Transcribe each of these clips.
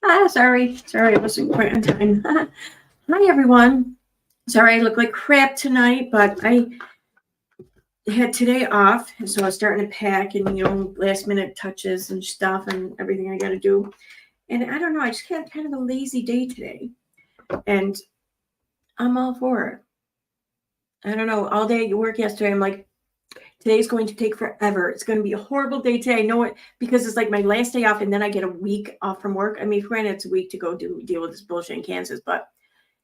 Sorry, I wasn't quite on time. Hi, everyone. Sorry, I look like crap tonight, but I had today off, so I was starting to pack and, last minute touches and stuff and everything I got to do. And I don't know, I just had kind of a lazy day today, and I'm all for it. I don't know, all day at work yesterday, I'm like, today's going to take forever. It's going to be a horrible day today. I know it because it's like my last day off, and then I get a week off from work. I mean, granted, it's a week to go deal with this bullshit in Kansas, but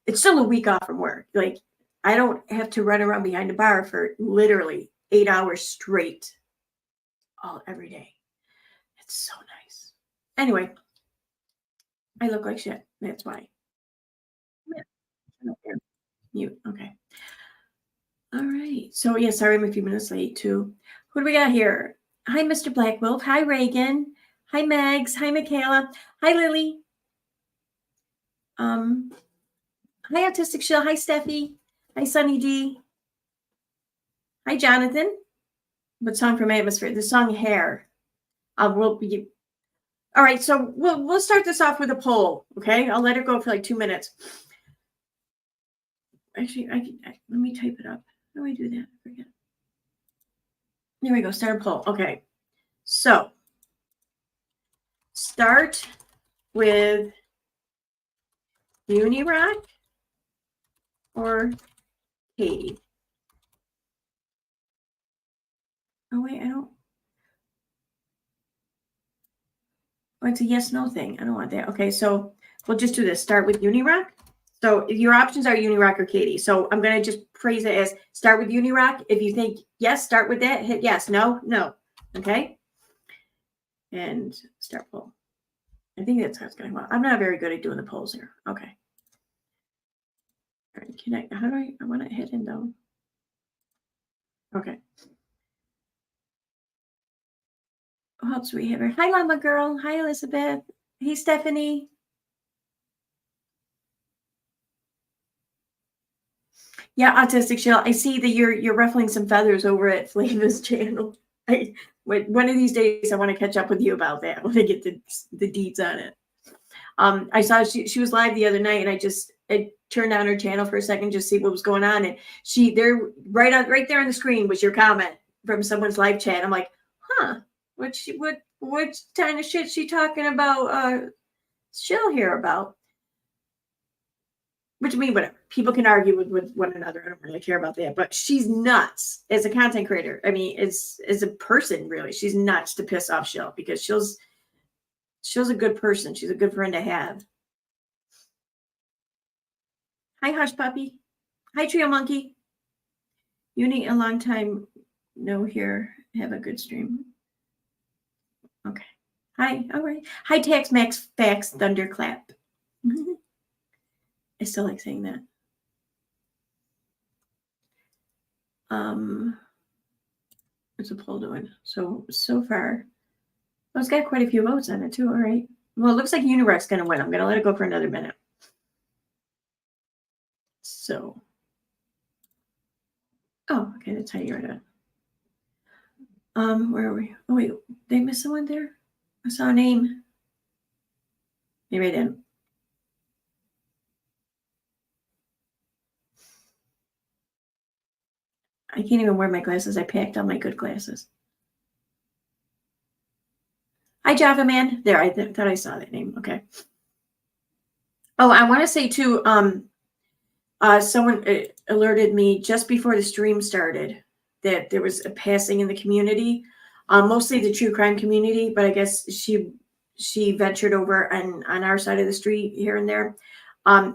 it's still a week off from work. Like, I don't have to run around behind a bar for literally 8 hours straight every day. It's so nice. Anyway, I look like shit. That's why. Mute. Okay. All right. So, yeah, sorry I'm a few minutes late, too. Who do we got here? Hi, Mr. Black Wolf. Hi, Reagan. Hi, Megs. Hi, Michaela. Hi, Lily. Hi, Autistic Shill. Hi, Steffi. Hi, Sunny D. Hi, Jonathan. What song from Atmosphere? The song Hair. All right, so we'll start this off with a poll, okay? I'll let it go for like 2 minutes. Actually, let me type it up. How do I do that? I forget. There we go. Start a poll. Okay. So start with Unirak or Katie. Oh, wait, I don't. Oh, it's a yes-no thing. I don't want that. Okay, so we'll just do this. Start with Unirak. So your options are Unirak or Katie. So I'm going to just phrase it as start with Unirak. If you think yes, start with that. Hit yes. No, no. Okay. And start poll. I think that's how it's going to go. I'm not very good at doing the polls here. Okay. All right. How do I want to hit in though? Okay. Who else do we have here? Hi, Llama Girl. Hi, Elizabeth. Hey, Stephanie. Yeah, Autistic Shell. I see that you're ruffling some feathers over at Flava's channel. One of these days, I want to catch up with you about that. I want to get the deeds on it. I saw she was live the other night, and I turned on her channel for a second just to see what was going on, and there right there on the screen was your comment from someone's live chat. I'm like, huh, what kind of shit she talking about? She'll hear about. Which I mean, whatever. People can argue with one another. I don't really care about that. But she's nuts as a content creator. I mean, as a person, really, she's nuts to piss off Shell because Shell's a good person. She's a good friend to have. Hi, Hush Puppy. Hi, Trio Monkey. Uni, a long time no here. Have a good stream. Okay. Hi. All right. Hi, Tax Max Fax Thunderclap. I still like saying that. What's the poll doing? So far, well, it's got quite a few votes on it too. All right. Well, it looks like Unirak's going to win. I'm going to let it go for another minute. So, oh, okay, that's how you're done. Where are we? Oh wait, did I miss someone there? I saw a name. Maybe I didn't. I can't even wear my glasses. I packed all my good glasses. Hi, Java Man. There, I thought I saw that name. Okay. Oh, I want to say too, someone alerted me just before the stream started that there was a passing in the community, mostly the true crime community, but I guess she ventured over on our side of the street here and there,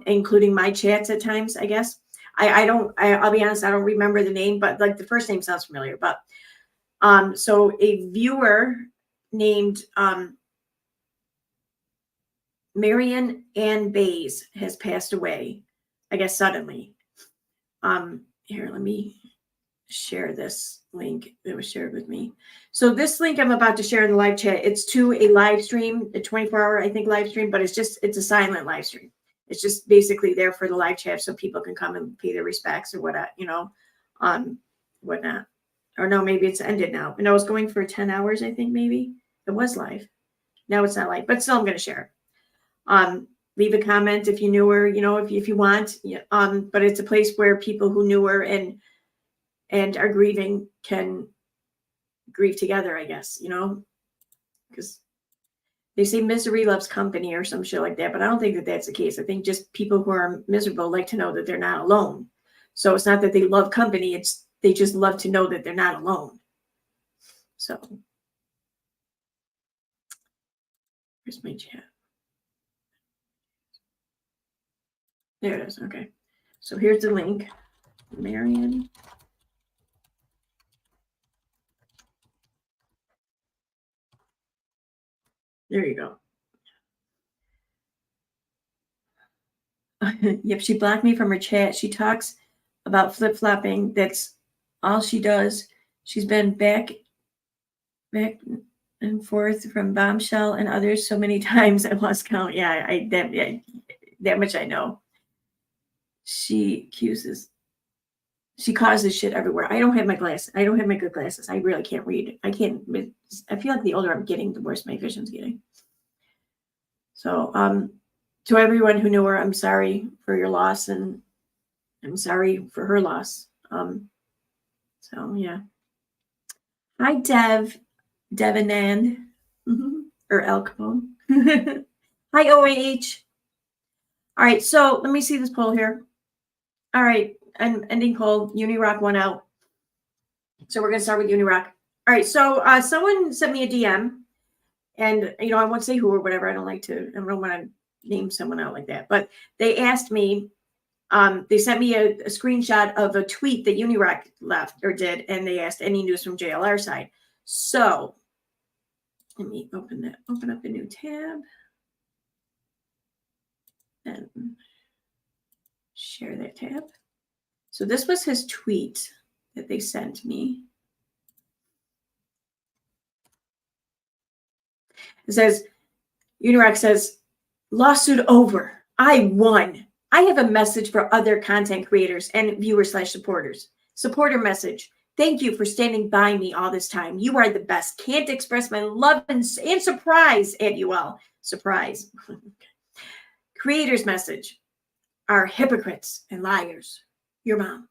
including my chats at times, I guess. I'll be honest, I don't remember the name, but like the first name sounds familiar. But so a viewer named Marion Ann Bays has passed away, I guess suddenly. Here, let me share this link that was shared with me. So this link I'm about to share in the live chat, it's to a live stream, a 24-hour, I think, live stream, but it's a silent live stream. It's just basically there for the live chat so people can come and pay their respects or whatnot, whatnot. Or no, maybe it's ended now. And I was going for 10 hours, I think, maybe. It was live. Now it's not live, but still I'm going to share. Leave a comment if you knew her, if you want. But it's a place where people who knew her and are grieving can grieve together, I guess, because they say misery loves company or some shit like that, but I don't think that that's the case. I think just people who are miserable like to know that they're not alone. So it's not that they love company, it's they just love to know that they're not alone. So here's my chat. There it is. Okay. So here's the link. Marion. There you go. Yep, she blocked me from her chat. She talks about flip-flopping. That's all she does. She's been back and forth from Bombshell and others so many times I lost count. Yeah, that much I know. She causes shit everywhere. I don't have my glasses. I don't have my good glasses. I really can't read. I feel like the older I'm getting, the worse my vision's getting. So, to everyone who knew her, I'm sorry for your loss, and I'm sorry for her loss. So yeah. Hi, Devanand, or El Capone. Hi, OAH. All right, so let me see this poll here. All right, I'm ending poll. Unirock won out. So we're going to start with Unirock. All right, so someone sent me a DM, and I won't say who or whatever. I don't want to name someone out like that. But they asked me, they sent me a screenshot of a tweet that Unirak left or did, and they asked any news from JLR side. So let me open up a new tab and share that tab. So this was his tweet that they sent me. It says, Unirak says, lawsuit over. I won. I have a message for other content creators and viewers/supporters. Supporter message. Thank you for standing by me all this time. You are the best. Can't express my love and surprise at you all. Surprise. Creators message. Are hypocrites and liars. Your mom.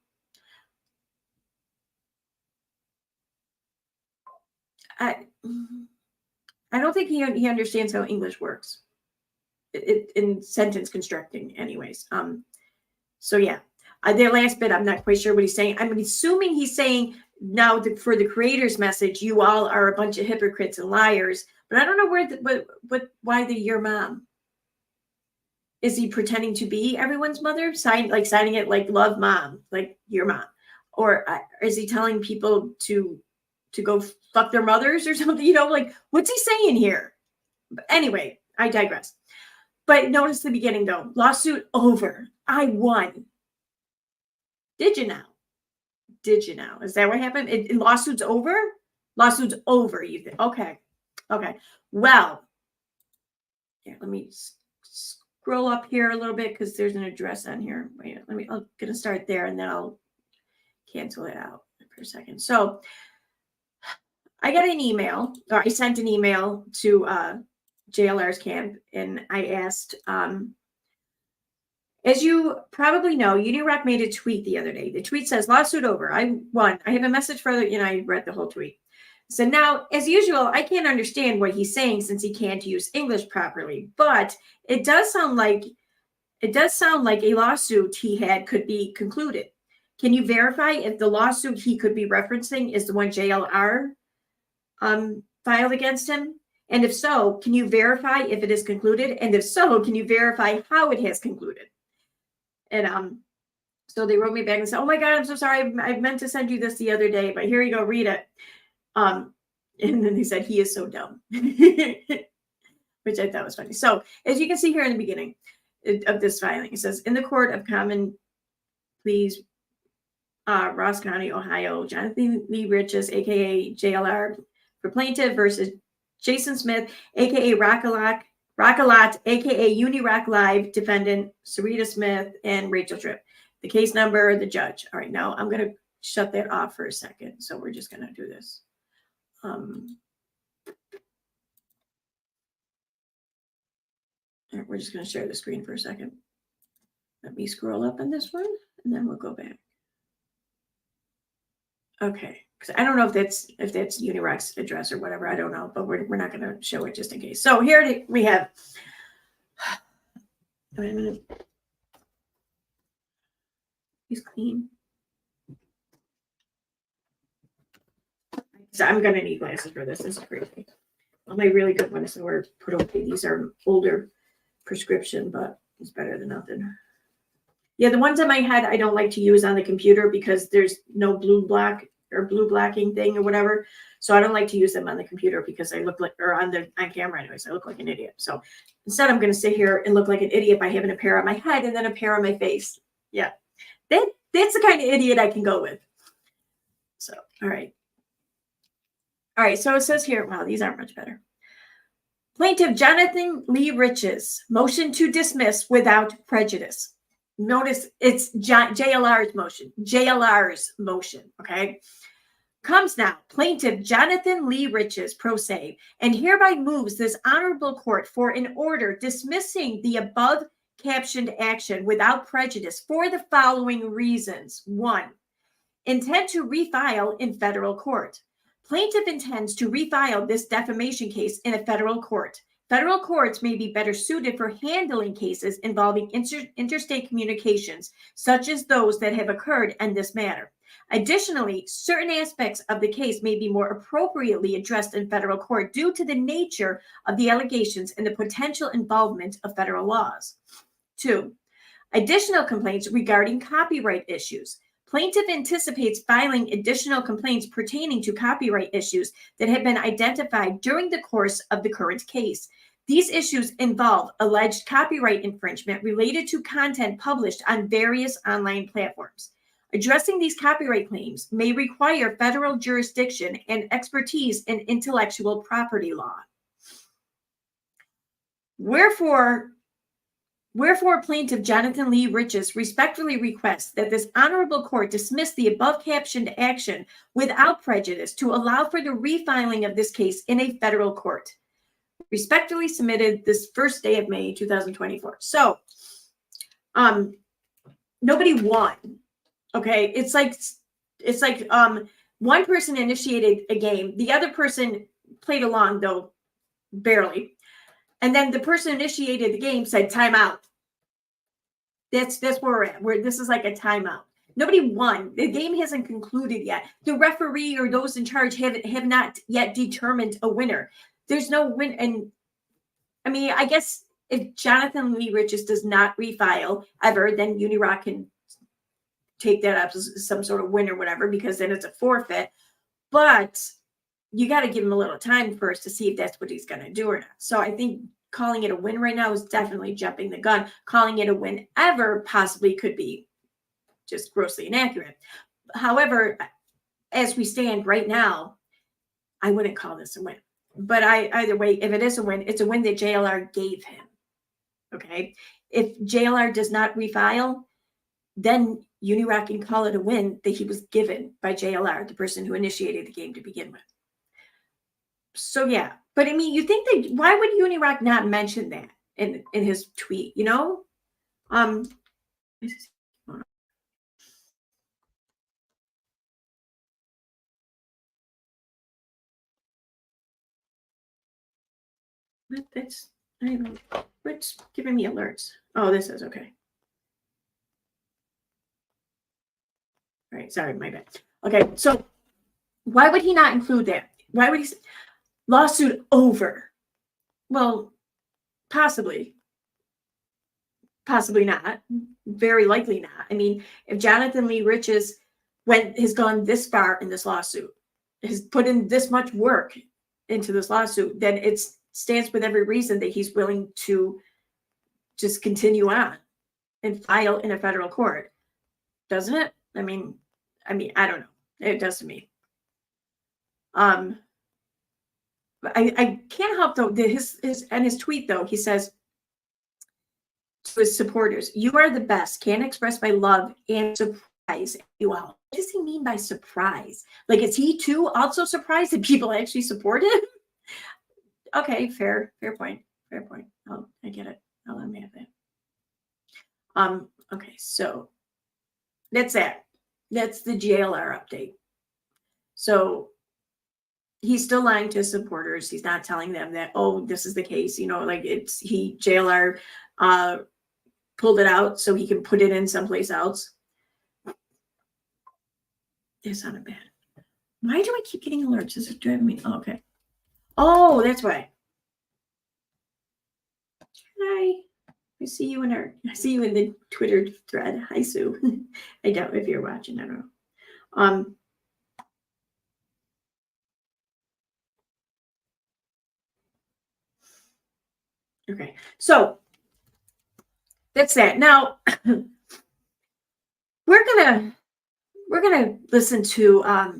I don't think he understands how English works. In sentence constructing anyways. So yeah, their last bit, I'm not quite sure what he's saying. I'm assuming he's saying now for the creators message, you all are a bunch of hypocrites and liars, but I don't know why your mom. Is he pretending to be everyone's mother, signing it like love mom, like your mom, or is he telling people to go fuck their mothers or something? Like what's he saying here? But anyway, I digress. But notice the beginning though. Lawsuit over. I won. Did you now? Is that what happened? Lawsuit's over? Lawsuit's over, you think? Okay. Well, yeah, let me scroll up here a little bit because there's an address on here. Wait, I'm gonna start there and then I'll cancel it out for a second. So I got an email, or I sent an email to JLR's camp, and I asked, as you probably know, Unirak made a tweet the other day. The tweet says, lawsuit over. I won. I have a message for I read the whole tweet. So now, as usual, I can't understand what he's saying since he can't use English properly, but it does sound like a lawsuit he had could be concluded. Can you verify if the lawsuit he could be referencing is the one JLR filed against him? And if so, can you verify if it is concluded? And if so, can you verify how it has concluded? And so they wrote me back and said, oh my God, I'm so sorry. I meant to send you this the other day, but here you go, read it. And then they said, he is so dumb, which I thought was funny. So as you can see here in the beginning of this filing, it says, in the court of common pleas, Ross County, Ohio, Jonathan Lee Riches, aka JLR, for plaintiff versus Jason Smith, aka Rockalot, aka Unirak Live, defendant Sarita Smith and Rachel Tripp. The case number, the judge. All right, now I'm going to shut that off for a second. So we're just going to do this. right, we're just going to share the screen for a second. Let me scroll up on this one, and then we'll go back. Okay, because I don't know if that's Unirock's address or whatever. I don't know, but we're not going to show it just in case. So here we have. Wait a minute. He's clean. So I'm going to need glasses for this. This is crazy. All my really good ones were put away. These are older prescription, but it's better than nothing. Yeah, the ones in my head I don't like to use on the computer because there's no blue blacking thing or whatever. So I don't like to use them on the computer because I look like, or on camera anyways, I look like an idiot. So instead I'm going to sit here and look like an idiot by having a pair on my head and then a pair on my face. Yeah, that's the kind of idiot I can go with. So, all right. All right, so it says here, wow, these aren't much better. Plaintiff Jonathan Lee Riches, motion to dismiss without prejudice. Notice it's JLR's motion, okay? Comes now, plaintiff Jonathan Lee Riches, pro se, and hereby moves this honorable court for an order dismissing the above captioned action without prejudice for the following reasons. 1, intent to refile in federal court. Plaintiff intends to refile this defamation case in a federal court. Federal courts may be better suited for handling cases involving interstate communications, such as those that have occurred in this matter. Additionally, certain aspects of the case may be more appropriately addressed in federal court due to the nature of the allegations and the potential involvement of federal laws. 2, additional complaints regarding copyright issues. Plaintiff anticipates filing additional complaints pertaining to copyright issues that have been identified during the course of the current case. These issues involve alleged copyright infringement related to content published on various online platforms. Addressing these copyright claims may require federal jurisdiction and expertise in intellectual property law. Wherefore, plaintiff Jonathan Lee Riches respectfully requests that this honorable court dismiss the above captioned action without prejudice to allow for the refiling of this case in a federal court. Respectfully submitted this first day of May 2024. So, nobody won. Okay, it's like one person initiated a game, the other person played along though barely. And then the person initiated the game said timeout. That's where we're at. Where this is like a timeout. Nobody won. The game hasn't concluded yet. The referee or those in charge have not yet determined a winner. There's no win. And I mean, I guess if Jonathan Lee Riches does not refile ever, then Unirock can take that up as some sort of win or whatever, because then it's a forfeit. But you got to give him a little time first to see if that's what he's going to do or not. So I think calling it a win right now is definitely jumping the gun. Calling it a win ever possibly could be just grossly inaccurate. However, as we stand right now, I wouldn't call this a win. But either way, if it is a win, it's a win that JLR gave him. Okay? If JLR does not refile, then Unirak can call it a win that he was given by JLR, the person who initiated the game to begin with. So yeah, but I mean, you think that why would Unirak not mention that in his tweet? You know, that's I don't know. What's giving me alerts? Oh, this is okay. All right, sorry, my bad. Okay, so why would he not include that? Why would he? Lawsuit over. Well, possibly not. Very likely not. I mean, if Jonathan Lee Riches has gone this far in this lawsuit, has put in this much work into this lawsuit, then it stands with every reason that he's willing to just continue on and file in a federal court, doesn't it? I mean, I don't know. It does to me. I can't help though that his tweet though, he says to his supporters, "You are the best. Can't express my love and surprise you all." What does he mean by surprise? Like, is he too also surprised that people actually support him? Okay, fair point. Oh, I get it. I'll let me have that. Okay, so that's that. That's the JLR update. So he's still lying to his supporters. He's not telling them that, oh, this is the case. You know, like JLR pulled it out so he can put it in someplace else. That sounded bad. Why do I keep getting alerts? Is it driving me? Oh, okay. Oh, that's why. Hi. I see you in the Twitter thread. Hi, Sue. I doubt if you're watching. I don't know. Okay, so that's that. Now we're gonna listen to a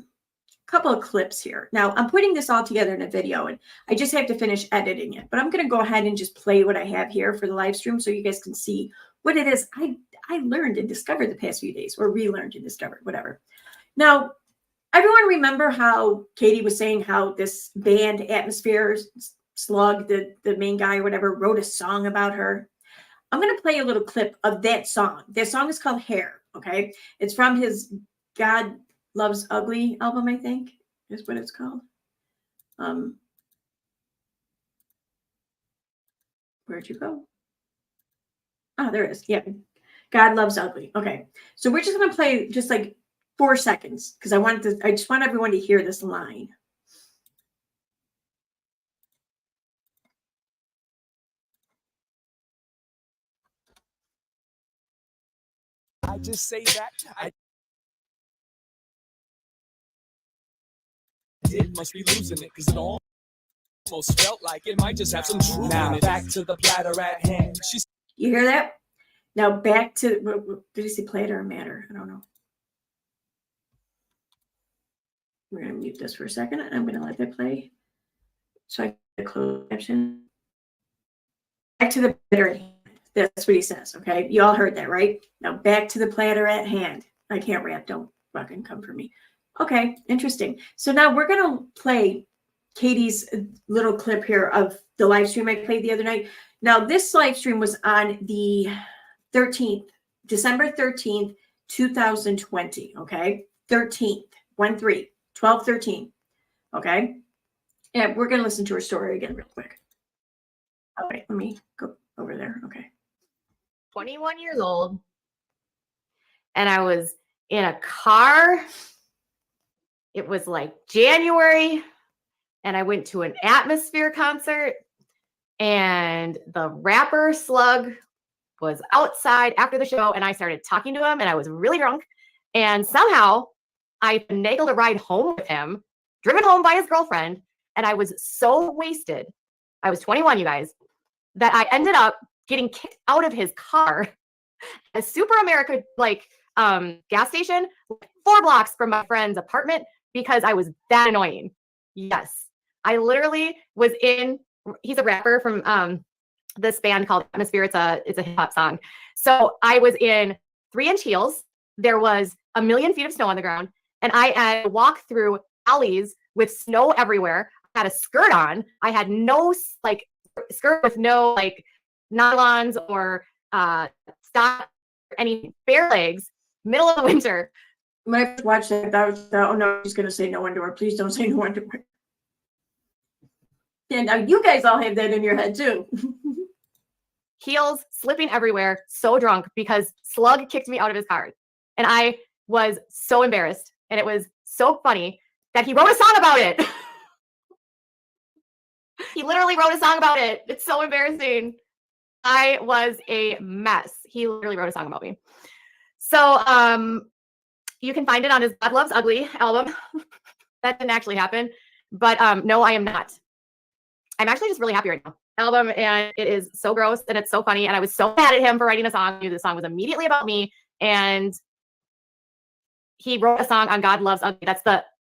couple of clips here. Now I'm putting this all together in a video, and I just have to finish editing it. But I'm gonna go ahead and just play what I have here for the live stream, so you guys can see what it is I learned and discovered the past few days, or relearned and discovered, whatever. Now, everyone remember how Katie was saying how this band Atmosphere Slug, the main guy or whatever, wrote a song about her? I'm going to play a little clip of that song. That song is called Hair, okay? It's from his God Loves Ugly album, I think, is what it's called. Where'd you go? Oh, there it is. Yeah. God Loves Ugly. Okay. So we're just going to play just like 4 seconds because I just want everyone to hear this line. I just say that I must be losing it because it almost felt like it might just have some truth. Now back to the platter at hand. You hear that? Now back to, did you say platter or matter? I don't know. We're going to mute this for a second, and I'm going to let that play. So I can close caption. Back to the platter at hand. That's what he says, okay? You all heard that, right? Now back to the platter at hand. I can't rap. Don't fucking come for me. Okay, interesting. So now we're going to play Katie's little clip here of the live stream I played the other night. Now, this live stream was on the 13th, December 13th, 2020, okay? 13th, 1-3, 12-13, okay? And we're going to listen to her story again real quick. All right, let me go over there, okay. 21 years old, and I was in a car. It was like January, and I went to an Atmosphere concert, and the rapper Slug was outside after the show, and I started talking to him, and I was really drunk, and somehow I finagled a ride home with him, driven home by his girlfriend, and I was so wasted. I was 21, you guys, that I ended up getting kicked out of his car at a Super America gas station 4 blocks from my friend's apartment because I was that annoying. Yes, I literally was in. He's a rapper from this band called Atmosphere. It's a hip hop song. So I was in 3-inch heels. There was a million feet of snow on the ground, and I had to walk through alleys with snow everywhere. I had a skirt on. I had no skirt with no nylons or stock or any bare legs. Middle of the winter. When I watched that was oh no, she's gonna say no underwear. Please don't say no underwear. And now you guys all have that in your head too. Heels slipping everywhere, so drunk because Slug kicked me out of his car. And I was so embarrassed. And it was so funny that he wrote a song about it. He literally wrote a song about it. It's so embarrassing. I was a mess. He literally wrote a song about me. So you can find it on his God Loves Ugly album. That didn't actually happen. But no, I am not. I'm actually just really happy right now. Album, and it is so gross and it's so funny. And I was so mad at him for writing a song. I knew the song was immediately about me. And he wrote a song on God Loves Ugly.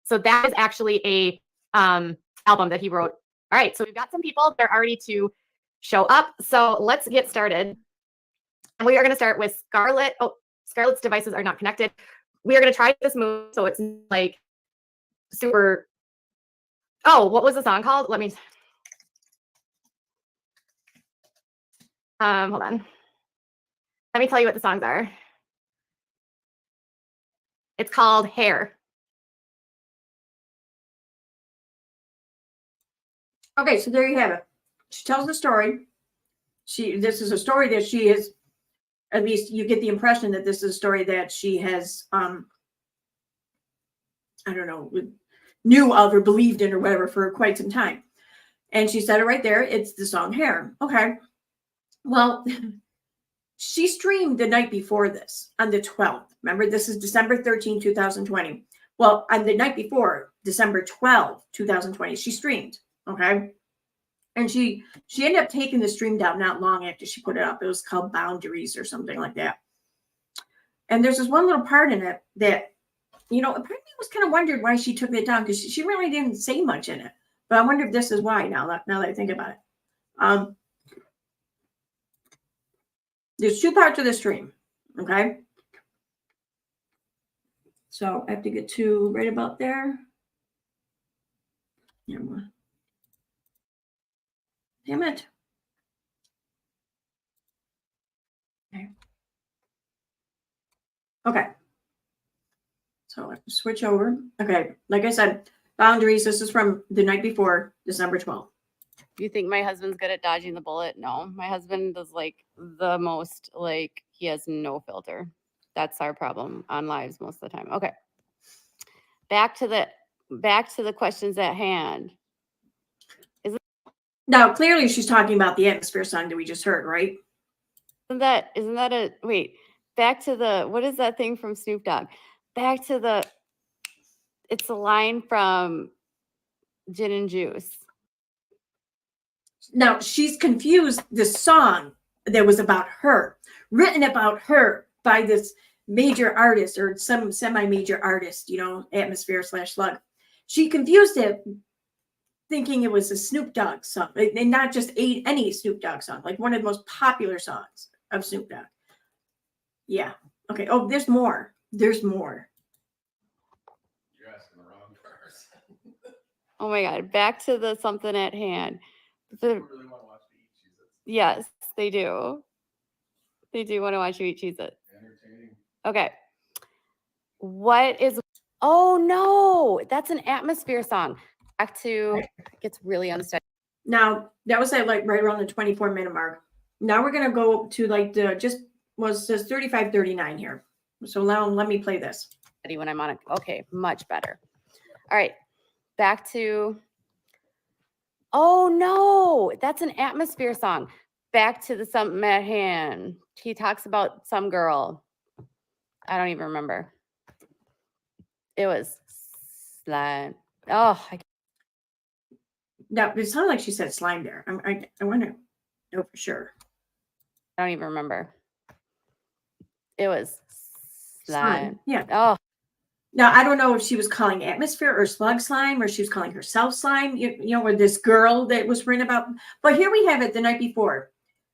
So that is actually a album that he wrote. All right, so we've got some people that are already to show up. So let's get started. And we are going to start with Scarlett. Oh, Scarlett's devices are not connected. We are going to try this move so it's like super. Oh, what was the song called? Let me. Hold on. Let me tell you what the songs are. It's called Hair. Okay, so there you have it. She tells the story. This is a story that she is, at least you get the impression that this is a story that she has, I don't know, knew of or believed in or whatever for quite some time. And she said it right there. It's the song Hair. Okay. Well, she streamed the night before this on the 12th. Remember, this is December 13, 2020. Well, on the night before, December 12, 2020, she streamed. Okay. And she ended up taking the stream down not long after she put it up. It was called Boundaries or something like that. And there's this one little part in it that, you know, apparently I was kind of wondered why she took it down because she really didn't say much in it. But I wonder if this is why now that I think about it. There's two parts of the stream. Okay. So I have to get to right about there. Yeah. Damn it. Okay. So I switch over. Okay. Like I said, Boundaries. This is from the night before, December 12th. You think my husband's good at dodging the bullet? No, my husband does like the most, like he has no filter. That's our problem on lives most of the time. Okay. Back to the questions at hand. Now, clearly she's talking about the Atmosphere song that we just heard, right? Isn't that a wait, back to the, what is that thing from Snoop Dogg? Back to the, it's a line from Gin and Juice. Now, she's confused the song that was about her, written about her by this major artist or some semi-major artist, you know, Atmosphere / Slug. She confused it thinking it was a Snoop Dogg song, and not just any Snoop Dogg song, like one of the most popular songs of Snoop Dogg. Yeah. Okay. Oh, there's more. There's more. You're asking the wrong person. Oh my God. Back to the something at hand. People really want to watch me eat Cheez-Its. Yes, they do. They do want to watch you eat Cheez-Its. Entertaining. Okay. What is, oh no, that's an Atmosphere song. Back to, it gets really unsteady. Now, that was at like right around the 24-minute mark. Now we're going to go to like the says 35:39 here. So now let me play this. When I'm on it. Okay, much better. All right. Back to, oh no, that's an Atmosphere song. Back to the something at hand. He talks about some girl. I don't even remember. It was slime. Oh, Now, it sounded like she said slime there. I want to know for sure. I don't even remember. It was slime. Yeah. Oh, Now, I don't know if she was calling Atmosphere or Slug slime, or she was calling herself slime, you know, or this girl that was written about. But here we have it the night before.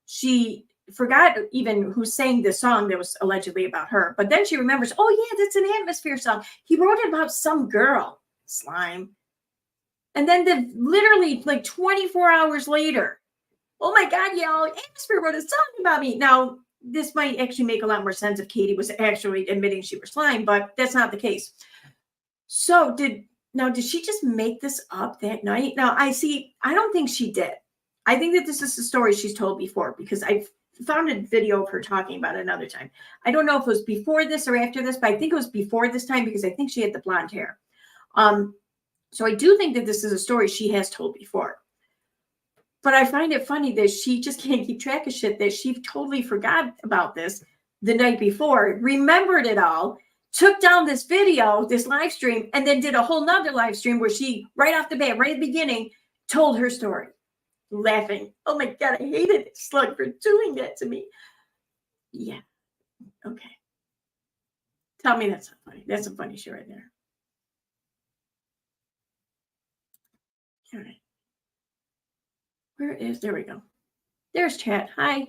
She forgot even who sang the song that was allegedly about her. But then she remembers, oh, yeah, that's an Atmosphere song. He wrote it about some girl, slime. And then literally like 24 hours later, oh my God, y'all, Atmosphere wrote a song about me. Now, this might actually make a lot more sense if Katie was actually admitting she was slime, but that's not the case. So did she just make this up that night? Now, I don't think she did. I think that this is a story she's told before because I found a video of her talking about it another time. I don't know if it was before this or after this, but I think it was before this time because I think she had the blonde hair. So I do think that this is a story she has told before. But I find it funny that she just can't keep track of shit, that she totally forgot about this the night before, remembered it all, took down this video, this live stream, and then did a whole nother live stream where she, right off the bat, right at the beginning, told her story, laughing. Oh my God, I hated Slug for doing that to me. Yeah. Okay. Tell me that's not funny. That's a funny shit right there. All right. There we go. There's chat. Hi.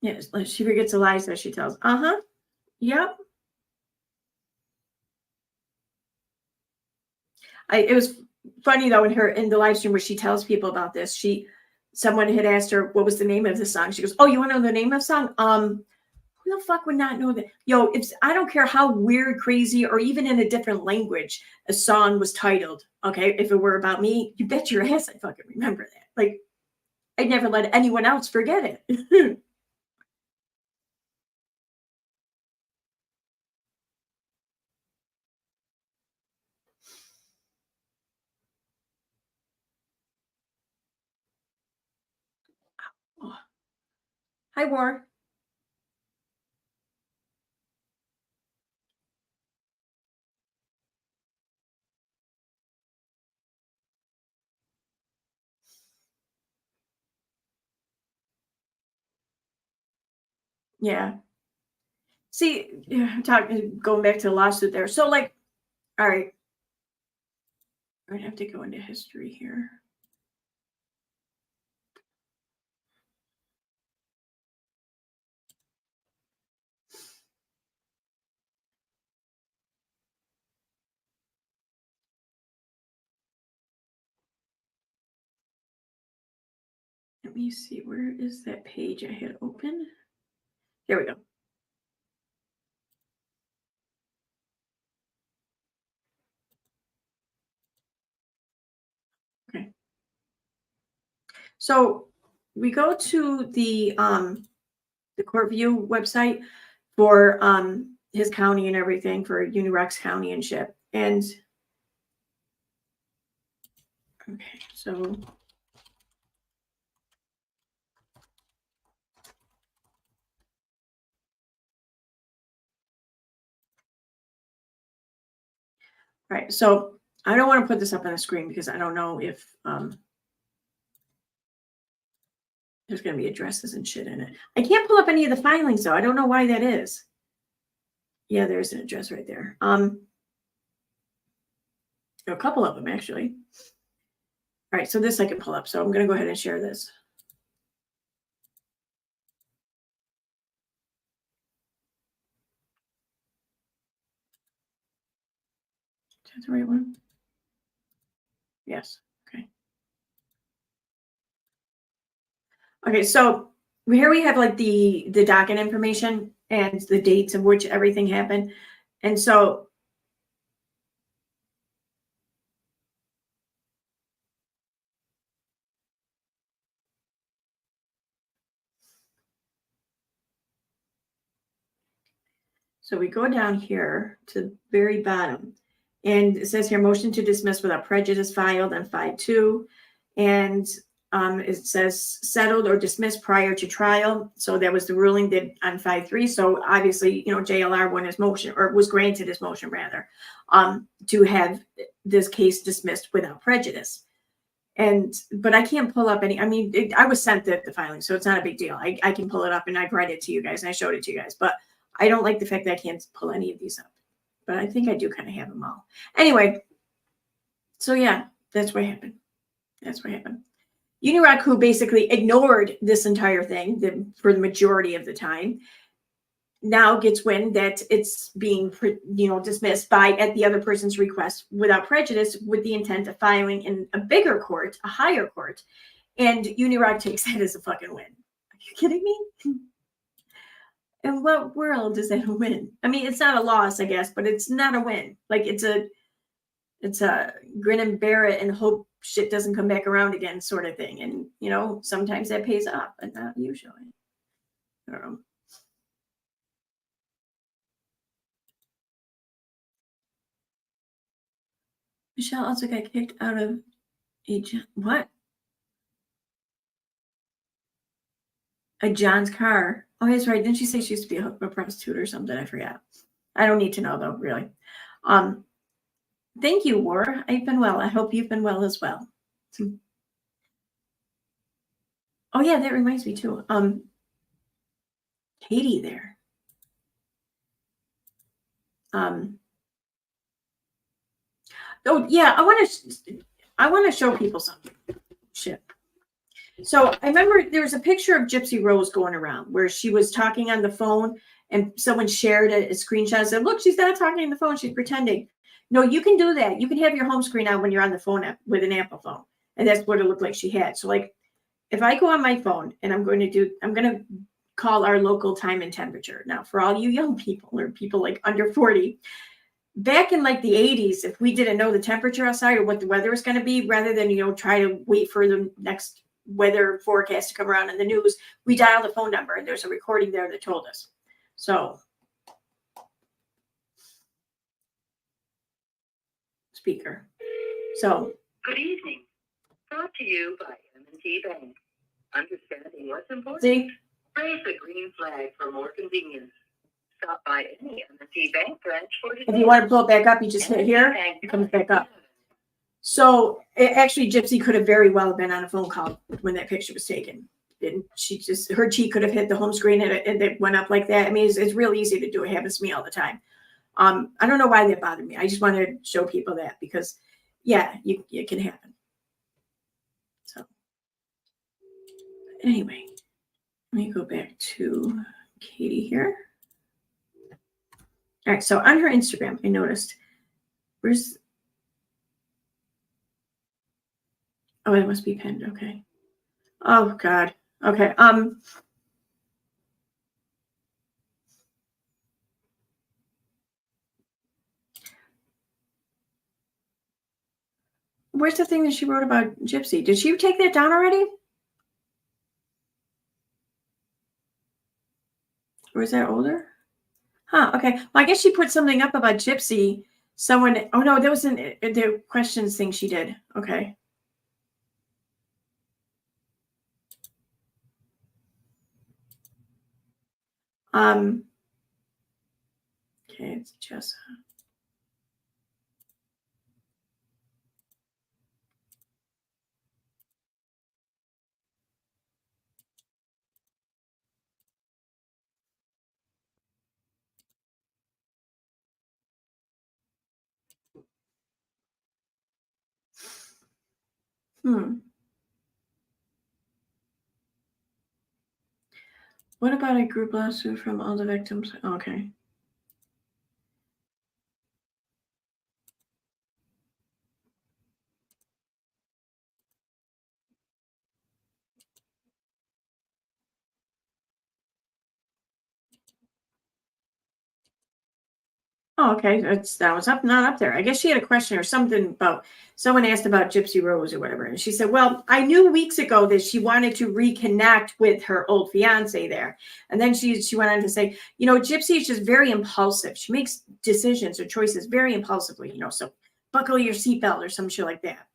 Yes, she forgets the lies that she tells. Uh-huh. Yep. It was funny though, in the live stream where she tells people about this, someone had asked her what was the name of the song. She goes, "Oh, you want to know the name of the song? Who the fuck would not know that? Yo, I don't care how weird, crazy, or even in a different language a song was titled. Okay, if it were about me, you bet your ass I fucking remember that. Like, I'd never let anyone else forget it." Oh. Hi, War. Yeah. See, going back to the lawsuit there. So, like, all right, I have to go into history here. Let me see, where is that page I had open? There we go. Okay. So we go to the court view website for his county and everything, for Unirock's county and shit. And okay, so right, so I don't want to put this up on the screen because I don't know if there's going to be addresses and shit in it. I can't pull up any of the filings though. I don't know why that is. Yeah, there's an address right there. A couple of them actually. All right, so this I can pull up. So I'm going to go ahead and share this. Is that the right one? Yes. Okay. Okay, so here we have like the docket information and the dates of which everything happened. And so we go down here to the very bottom, and it says here, motion to dismiss without prejudice filed on 5/2. And it says settled or dismissed prior to trial. So that was the ruling that on 5/3. So obviously, JLR won his motion, or was granted his motion rather, to have this case dismissed without prejudice. But I can't pull up any, I was sent the filing, so it's not a big deal. I can pull it up, and I've read it to you guys and I showed it to you guys, but I don't like the fact that I can't pull any of these up, but I think I do kind of have them all. Anyway, so yeah, that's what happened. Unirak, who basically ignored this entire thing for the majority of the time, now gets wind that it's being, dismissed at the other person's request without prejudice, with the intent of filing in a bigger court, a higher court, and Unirak takes that as a fucking win. Are you kidding me? In what world is that a win? It's not a loss, I guess, but it's not a win. Like it's a grin and bear it and hope shit doesn't come back around again sort of thing. And, sometimes that pays off, but not usually. I don't know. Michelle also got kicked out of what? A John's car. Oh, that's right. Didn't she say she used to be a prostitute or something? I forgot. I don't need to know though, really. Thank you, War. I've been well. I hope you've been well as well. Oh yeah, that reminds me too. Katie there. Oh yeah, I want to show people something. Shit. So I remember there was a picture of Gypsy Rose going around where she was talking on the phone, and someone shared a screenshot and said, look, she's not talking on the phone, she's pretending. No, you can do that. You can have your home screen on when you're on the phone with an Apple phone. And that's what it looked like she had. So like, if I go on my phone and I'm going to call our local time and temperature. Now, for all you young people or people like under 40, back in like the 80s, if we didn't know the temperature outside or what the weather was going to be, rather than, try to wait for the next weather forecast to come around in the news, we dialed the phone number and there's a recording there that told us. So, speaker. So, good evening. Brought to you by M&T Bank. Understanding what's important. see, Raise the green flag for more convenience. Stop by any M&T Bank branch for if you want to pull it back up, you just hit here, it comes back up. So actually, Gypsy could have very well been on a phone call when that picture was taken. And her cheek could have hit the home screen and it went up like that. I mean, it's real easy to do. It happens to me all the time. I don't know why that bothered me. I just wanted to show people that because, yeah, it can happen. So anyway, let me go back to Katie here. All right, so on her Instagram, I noticed, oh, it must be pinned, okay. Oh, God, okay, where's the thing that she wrote about Gypsy? Did she take that down already? Or is that older? Huh, okay. Well, I guess she put something up about Gypsy. Oh no, that was in the questions thing she did. Okay. Okay, it's just. What about a group lawsuit from all the victims? Okay. Oh, okay. That was not up there. I guess she had a question or something about someone asked about Gypsy Rose or whatever. And she said, well, I knew weeks ago that she wanted to reconnect with her old fiance there. And then she went on to say, Gypsy is just very impulsive. She makes decisions or choices very impulsively, so buckle your seatbelt or some shit like that.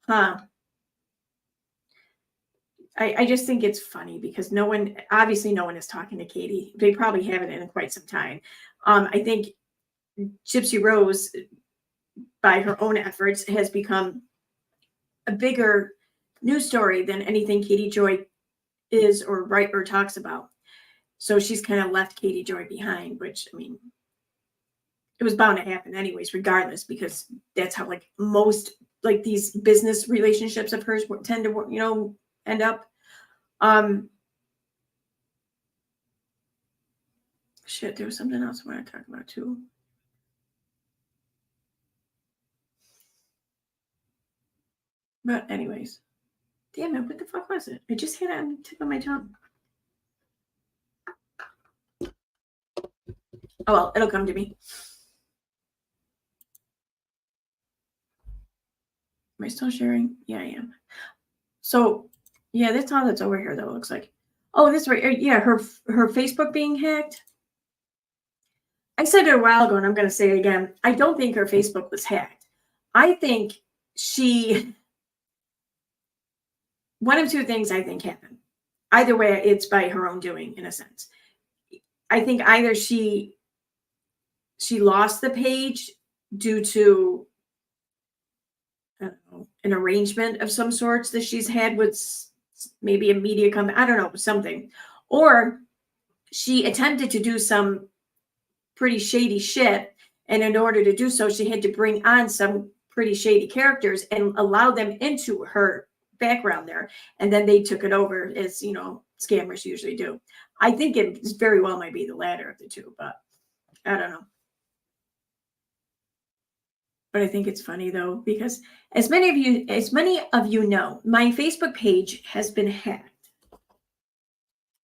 Huh. I just think it's funny because obviously no one is talking to Katie. They probably haven't in quite some time. I think Gypsy Rose, by her own efforts, has become a bigger news story than anything Katie Joy is or talks about. So she's kind of left Katie Joy behind, which, I mean, it was bound to happen anyways, regardless, because that's how most these business relationships of hers tend to, end up. Shit, there was something else I want to talk about too. But anyways, damn it, what the fuck was it? I just had it on the tip of my tongue. Oh well, it'll come to me. Am I still sharing? Yeah, I am. So yeah, that's all that's over here though, it looks like. Oh, this right. Yeah, her Facebook being hacked. I said it a while ago, and I'm going to say it again. I don't think her Facebook was hacked. I think one of two things I think happened. Either way, it's by her own doing, in a sense. I think either she lost the page due to, I don't know, an arrangement of some sorts that she's had with maybe a media company. I don't know, something. Or she attempted to do some pretty shady shit, and in order to do so, she had to bring on some pretty shady characters and allow them into her background there, and then they took it over, as scammers usually do. I think it very well might be the latter of the two, but I don't know. But I think it's funny though, because as many of you know, my Facebook page has been hacked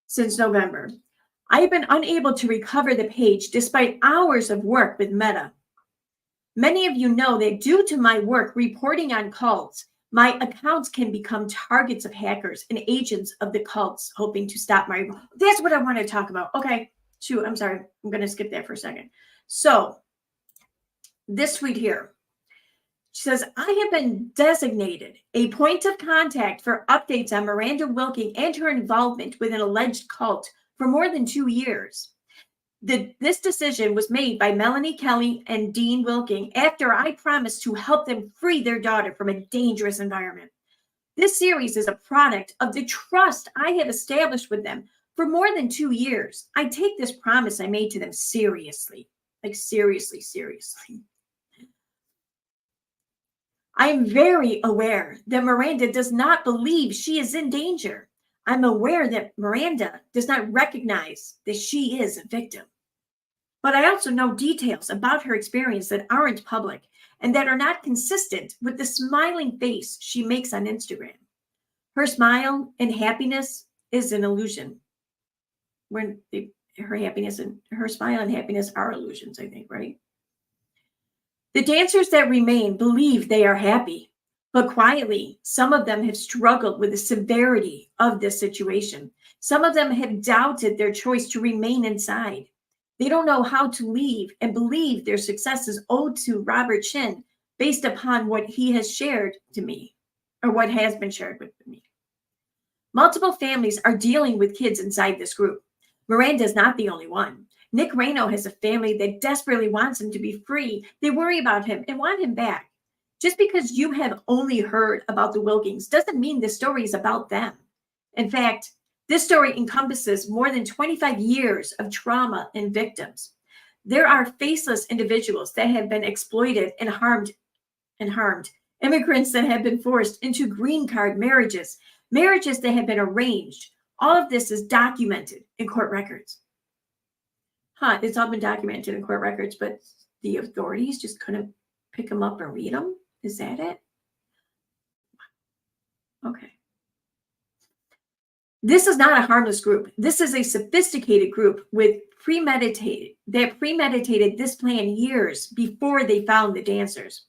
since November. I have been unable to recover the page despite hours of work with Meta. Many of you know that due to my work reporting on cults, my accounts can become targets of hackers and agents of the cults hoping to stop my... That's what I want to talk about. Okay, shoot, I'm sorry. I'm going to skip that for a second. So, this tweet here. She says, I have been designated a point of contact for updates on Miranda Wilking and her involvement with an alleged cult for more than 2 years. This decision was made by Melanie Kelly and Dean Wilking after I promised to help them free their daughter from a dangerous environment. This series is a product of the trust I have established with them for more than 2 years. I take this promise I made to them seriously, like seriously. I am very aware that Miranda does not believe she is in danger. I'm aware that Miranda does not recognize that she is a victim. But I also know details about her experience that aren't public and that are not consistent with the smiling face she makes on Instagram. Her smile and happiness is an illusion. Her smile and happiness are illusions, I think, right? The dancers that remain believe they are happy, but quietly, some of them have struggled with the severity of this situation. Some of them have doubted their choice to remain inside. They don't know how to leave and believe their success is owed to Robert Chin based upon what he has shared to me, or what has been shared with me. Multiple families are dealing with kids inside this group. Miranda is not the only one. Nick Reno has a family that desperately wants him to be free. They worry about him and want him back. Just because you have only heard about the Wilkings doesn't mean the story is about them. In fact, this story encompasses more than 25 years of trauma and victims. There are faceless individuals that have been exploited and harmed. Immigrants that have been forced into green card marriages that have been arranged. All of this is documented in court records. It's all been documented in court records, but the authorities just couldn't pick them up and read them? Is that it? Okay. This is not a harmless group. This is a sophisticated group that premeditated this plan years before they found the dancers.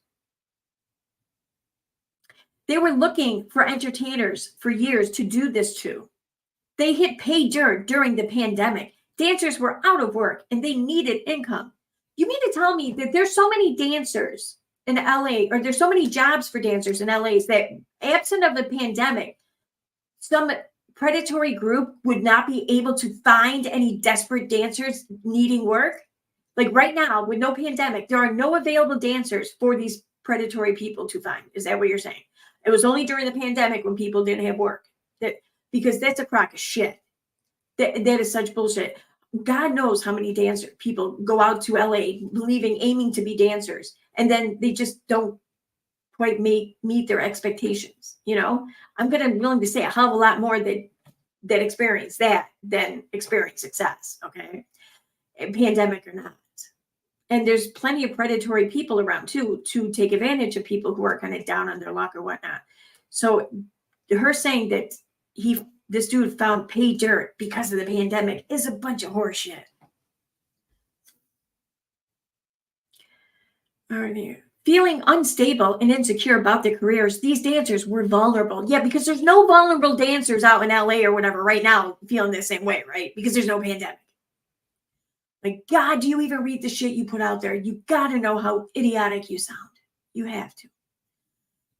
They were looking for entertainers for years to do this to. They hit pay dirt during the pandemic. Dancers were out of work and they needed income. You mean to tell me that there's so many dancers in LA, or there's so many jobs for dancers in LA, that absent of the pandemic, some predatory group would not be able to find any desperate dancers needing work? Like right now, with no pandemic, there are no available dancers for these predatory people to find. Is that what you're saying? It was only during the pandemic when people didn't have work. Because that's a crock of shit. That is such bullshit. God knows how many people go out to LA aiming to be dancers, and then they just don't quite meet their expectations. You know, I'm willing to say a hell of a lot more that experience that than experience success. Okay, pandemic or not. And there's plenty of predatory people around too to take advantage of people who are kind of down on their luck or whatnot. So her saying that this dude found pay dirt because of the pandemic is a bunch of horse shit. All right. Feeling unstable and insecure about their careers, these dancers were vulnerable. Yeah, because there's no vulnerable dancers out in LA or whatever right now feeling the same way, right? Because there's no pandemic. Like, God, do you even read the shit you put out there? You got to know how idiotic you sound. You have to.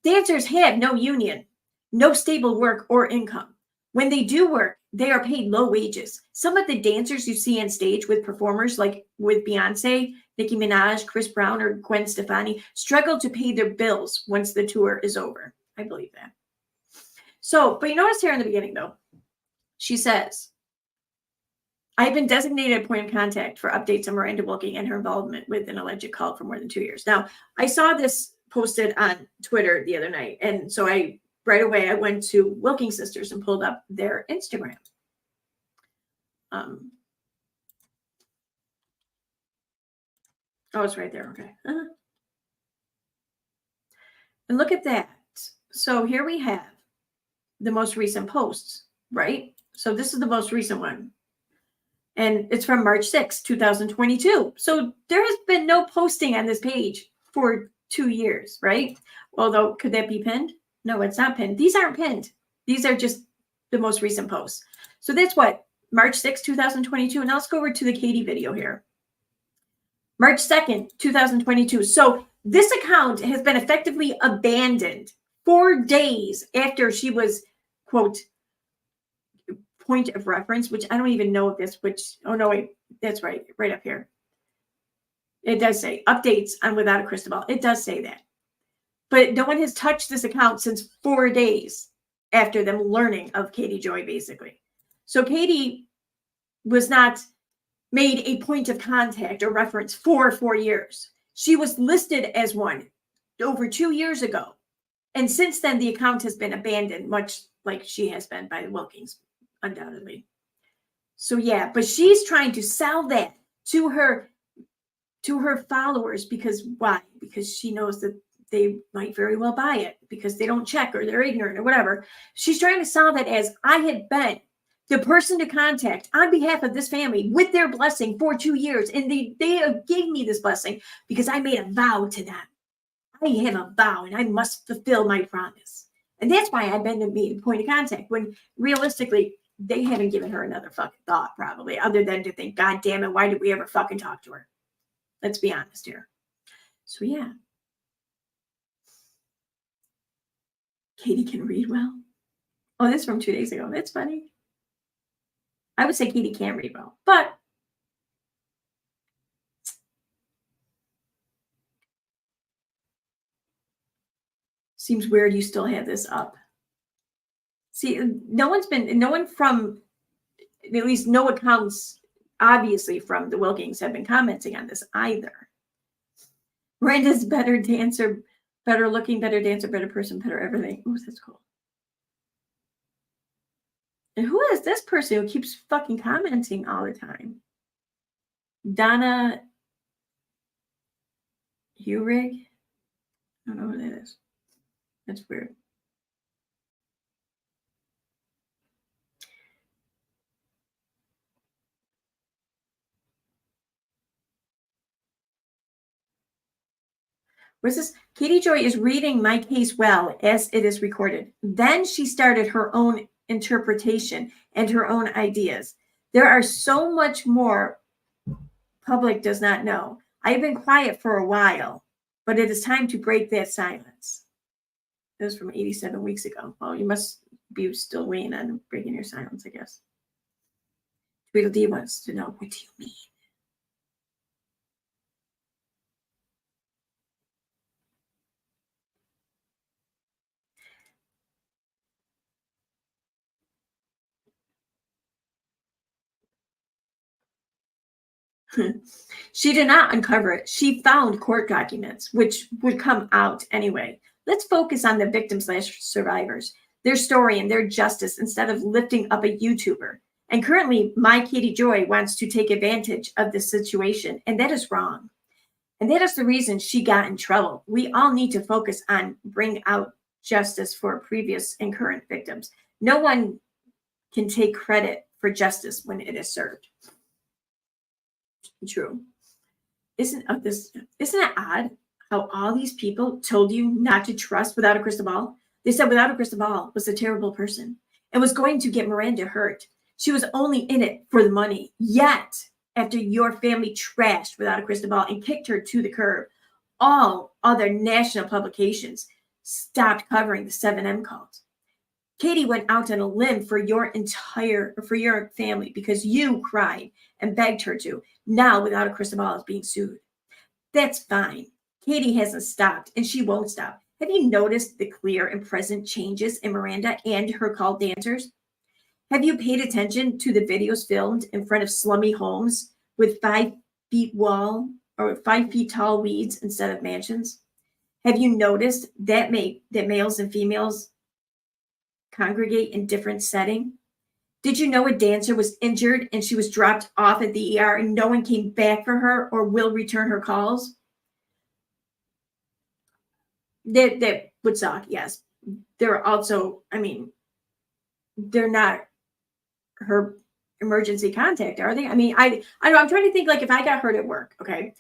Dancers have no union, no stable work or income. When they do work, they are paid low wages. Some of the dancers you see on stage with performers like with Beyonce, Nicki Minaj, Chris Brown, or Gwen Stefani struggle to pay their bills once the tour is over. I believe that. So, but you notice here in the beginning, though, she says, I've been designated a point of contact for updates on Miranda Wilking and her involvement with an alleged cult for more than 2 years. Now, I saw this posted on Twitter the other night, and so right away, I went to Wilking Sisters and pulled up their Instagram. Oh, it's right there. Okay. And look at that. So here we have the most recent posts, right? So this is the most recent one. And it's from March 6, 2022. So there has been no posting on this page for 2 years, right? Although, could that be pinned? No, it's not pinned. These aren't pinned. These are just the most recent posts. So that's what, March 6, 2022. And now let's go over to the Katie video here. March 2nd, 2022. So this account has been effectively abandoned 4 days after she was, quote, point of reference, which I don't even know this, oh no, wait, that's right up here. It does say updates on Without a Crystal Ball. It does say that. But no one has touched this account since 4 days after them learning of Katie Joy, basically. So Katie was not made a point of contact or reference for 4 years. She was listed as one over 2 years ago. And since then, the account has been abandoned, much like she has been by the Wilkins, undoubtedly. So yeah, but she's trying to sell that to her followers because why? Because she knows that they might very well buy it because they don't check or they're ignorant or whatever. She's trying to sell that as I had been the person to contact on behalf of this family with their blessing for 2 years. And they gave me this blessing because I made a vow to them. I have a vow and I must fulfill my promise. And that's why I've been to be a point of contact when realistically, they haven't given her another fucking thought probably other than to think, God damn it, why did we ever fucking talk to her? Let's be honest here. So yeah. Katie can read well. Oh, this is from 2 days ago. That's funny. I would say Katie can read well, but seems weird you still have this up. See, no one from, at least no accounts, obviously from the Wilkins have been commenting on this either. Miranda's better dancer, better looking, better dancer, better person, better everything. Oh, that's cool. And who is this person who keeps fucking commenting all the time? Donna Heurig? I don't know who that is. That's weird. What's this? Katie Joy is reading my case well as it is recorded. Then she started her own interpretation and her own ideas. There are so much more public does not know. I've been quiet for a while, but it is time to break that silence. That was from 87 weeks ago. Well, you must be still waiting on breaking your silence, I guess. Tweedledee wants to know, what do you mean? She did not uncover it. She found court documents, which would come out anyway. Let's focus on the victims/survivors, their story and their justice instead of lifting up a YouTuber. And currently, my Katie Joy wants to take advantage of this situation, and that is wrong. And that is the reason she got in trouble. We all need to focus on bring out justice for previous and current victims. No one can take credit for justice when it is served. True. Isn't it odd how all these people told you not to trust Without a Crystal Ball? They said Without a Crystal Ball was a terrible person and was going to get Miranda hurt. She was only in it for the money. Yet, after your family trashed Without a Crystal Ball and kicked her to the curb, all other national publications stopped covering the 7M cult. Katie went out on a limb for your family because you cried and begged her to. Now, Without a Crystal Ball is being sued. That's fine. Katie hasn't stopped, and she won't stop. Have you noticed the clear and present changes in Miranda and her cult dancers? Have you paid attention to the videos filmed in front of slummy homes with 5 feet tall weeds instead of mansions? Have you noticed that males and females congregate in different setting? Did you know a dancer was injured and she was dropped off at the ER and no one came back for her or will return her calls? That would suck, yes. They're also, I mean, they're not her emergency contact, are they? I mean, I know, I'm trying to think, like, if I got hurt at work, okay,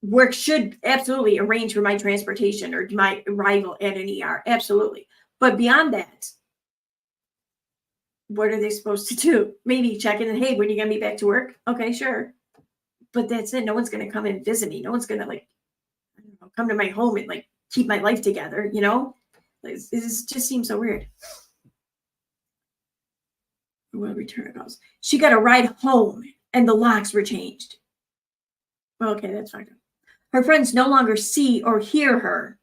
work should absolutely arrange for my transportation or my arrival at an ER, absolutely. But beyond that, what are they supposed to do? Maybe check in and, hey, when are you gonna be back to work? Okay, sure. But that's it. No one's gonna come and visit me. No one's gonna, like, I don't know, come to my home and, like, keep my life together, you know? This just seems so weird. Will return calls. She got a ride home and the locks were changed. Okay, that's fine. Her friends no longer see or hear her.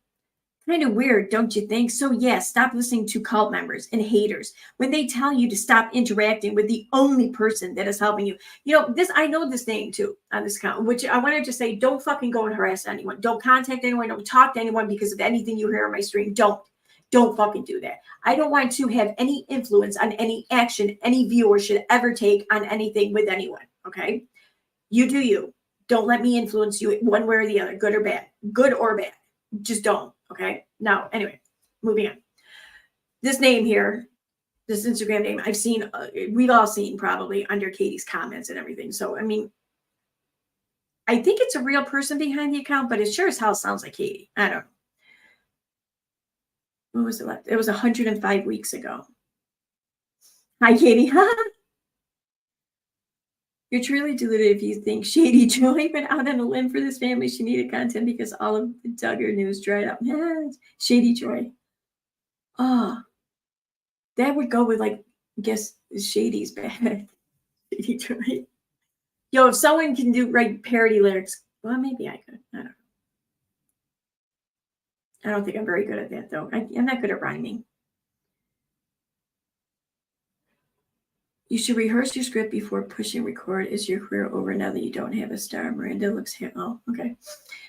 Kind of weird, don't you think? So yeah, stop listening to cult members and haters when they tell you to stop interacting with the only person that is helping you. You know, I know this thing too on this account, which I wanted to say, don't fucking go and harass anyone. Don't contact anyone. Don't talk to anyone because of anything you hear on my stream. Don't fucking do that. I don't want to have any influence on any action any viewer should ever take on anything with anyone, okay? You do you. Don't let me influence you one way or the other, good or bad. Good or bad. Just don't, okay? Now, anyway, moving on. This name here, this Instagram name, I've seen, we've all seen probably under Katie's comments and everything. So, I mean, I think it's a real person behind the account, but it sure as hell sounds like Katie. I don't know. What was it? It was 105 weeks ago. Hi, Katie. You're truly deluded if you think Shady Joy went out on a limb for this family. She needed content because all of the Duggar news dried up. Shady Joy. Oh, that would go with, like, I guess Shady's bad. Shady Joy. Yo, if someone can write parody lyrics, well, maybe I could. I don't know. I don't think I'm very good at that, though. I'm not good at rhyming. You should rehearse your script before pushing record. Is your career over now that you don't have a star? Miranda looks here. Oh, okay.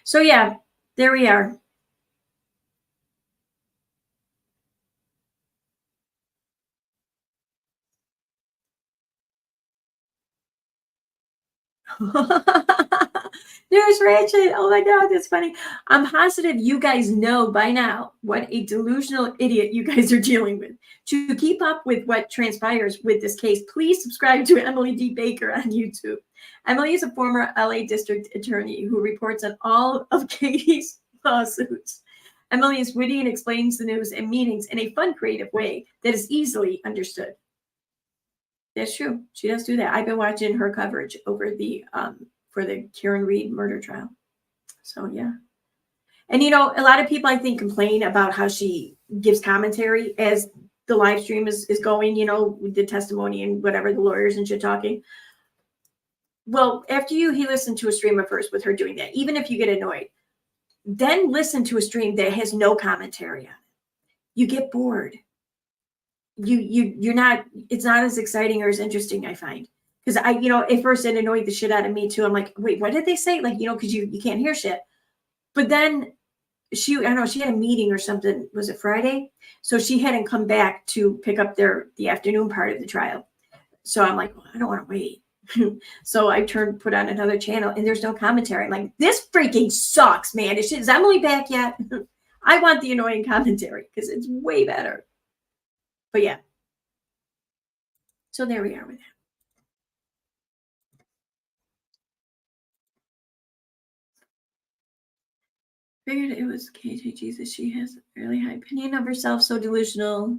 So, yeah, there we are. There's Ratchet. Oh my God, that's funny. I'm positive you guys know by now what a delusional idiot you guys are dealing with. To keep up with what transpires with this case, please subscribe to Emily D. Baker on YouTube. Emily is a former LA district attorney who reports on all of Katie's lawsuits. Emily is witty and explains the news and meanings in a fun, creative way that is easily understood. That's true. She does do that. I've been watching her coverage over the for the Karen Reed murder trial. So yeah. And you know, a lot of people I think complain about how she gives commentary as the live stream is going, you know, with the testimony and whatever, the lawyers and shit talking. Well, after he listened to a stream of hers with her doing that, even if you get annoyed, then listen to a stream that has no commentary on it. You get bored. You're not, it's not as exciting or as interesting, I find. Because at first it annoyed the shit out of me too. I'm like, wait, what did they say? Like, because you can't hear shit. But then she had a meeting or something. Was it Friday? So she hadn't come back to pick up the afternoon part of the trial. So I'm like, well, I don't want to wait. So I put on another channel and there's no commentary. I'm like, this freaking sucks, man. Is Emily back yet? I want the annoying commentary because it's way better. But yeah. So there we are with that. Figured it was KJ. Jesus, she has a really high opinion of herself, so delusional.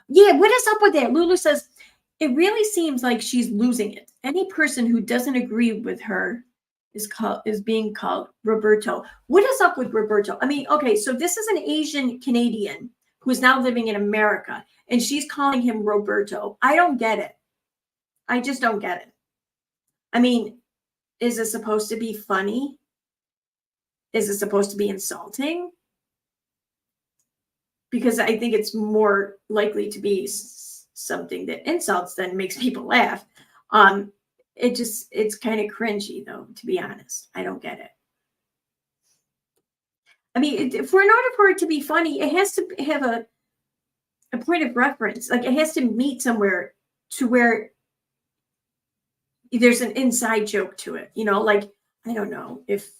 Yeah, what is up with that? Lulu says, it really seems like she's losing it. Any person who doesn't agree with her is being called Roberto. What is up with Roberto? I mean, okay, so this is an Asian Canadian who is now living in America, and she's calling him Roberto. I don't get it. I just don't get it. I mean, is it supposed to be funny? Is it supposed to be insulting? Because I think it's more likely to be something that insults than makes people laugh. It's kind of cringy, though, to be honest. I don't get it. I mean, in order for it to be funny, it has to have a point of reference. Like, it has to meet somewhere to where there's an inside joke to it, you know, like, I don't know if,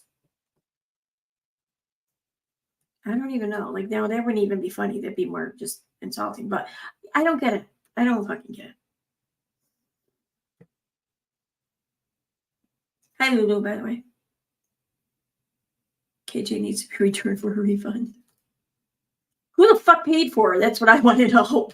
I don't even know, like, now that wouldn't even be funny. That'd be more just insulting, but I don't get it. I don't fucking get it. Hi, Lulu, by the way. KJ needs to be returned for her refund. Who the fuck paid for her? That's what I want to know.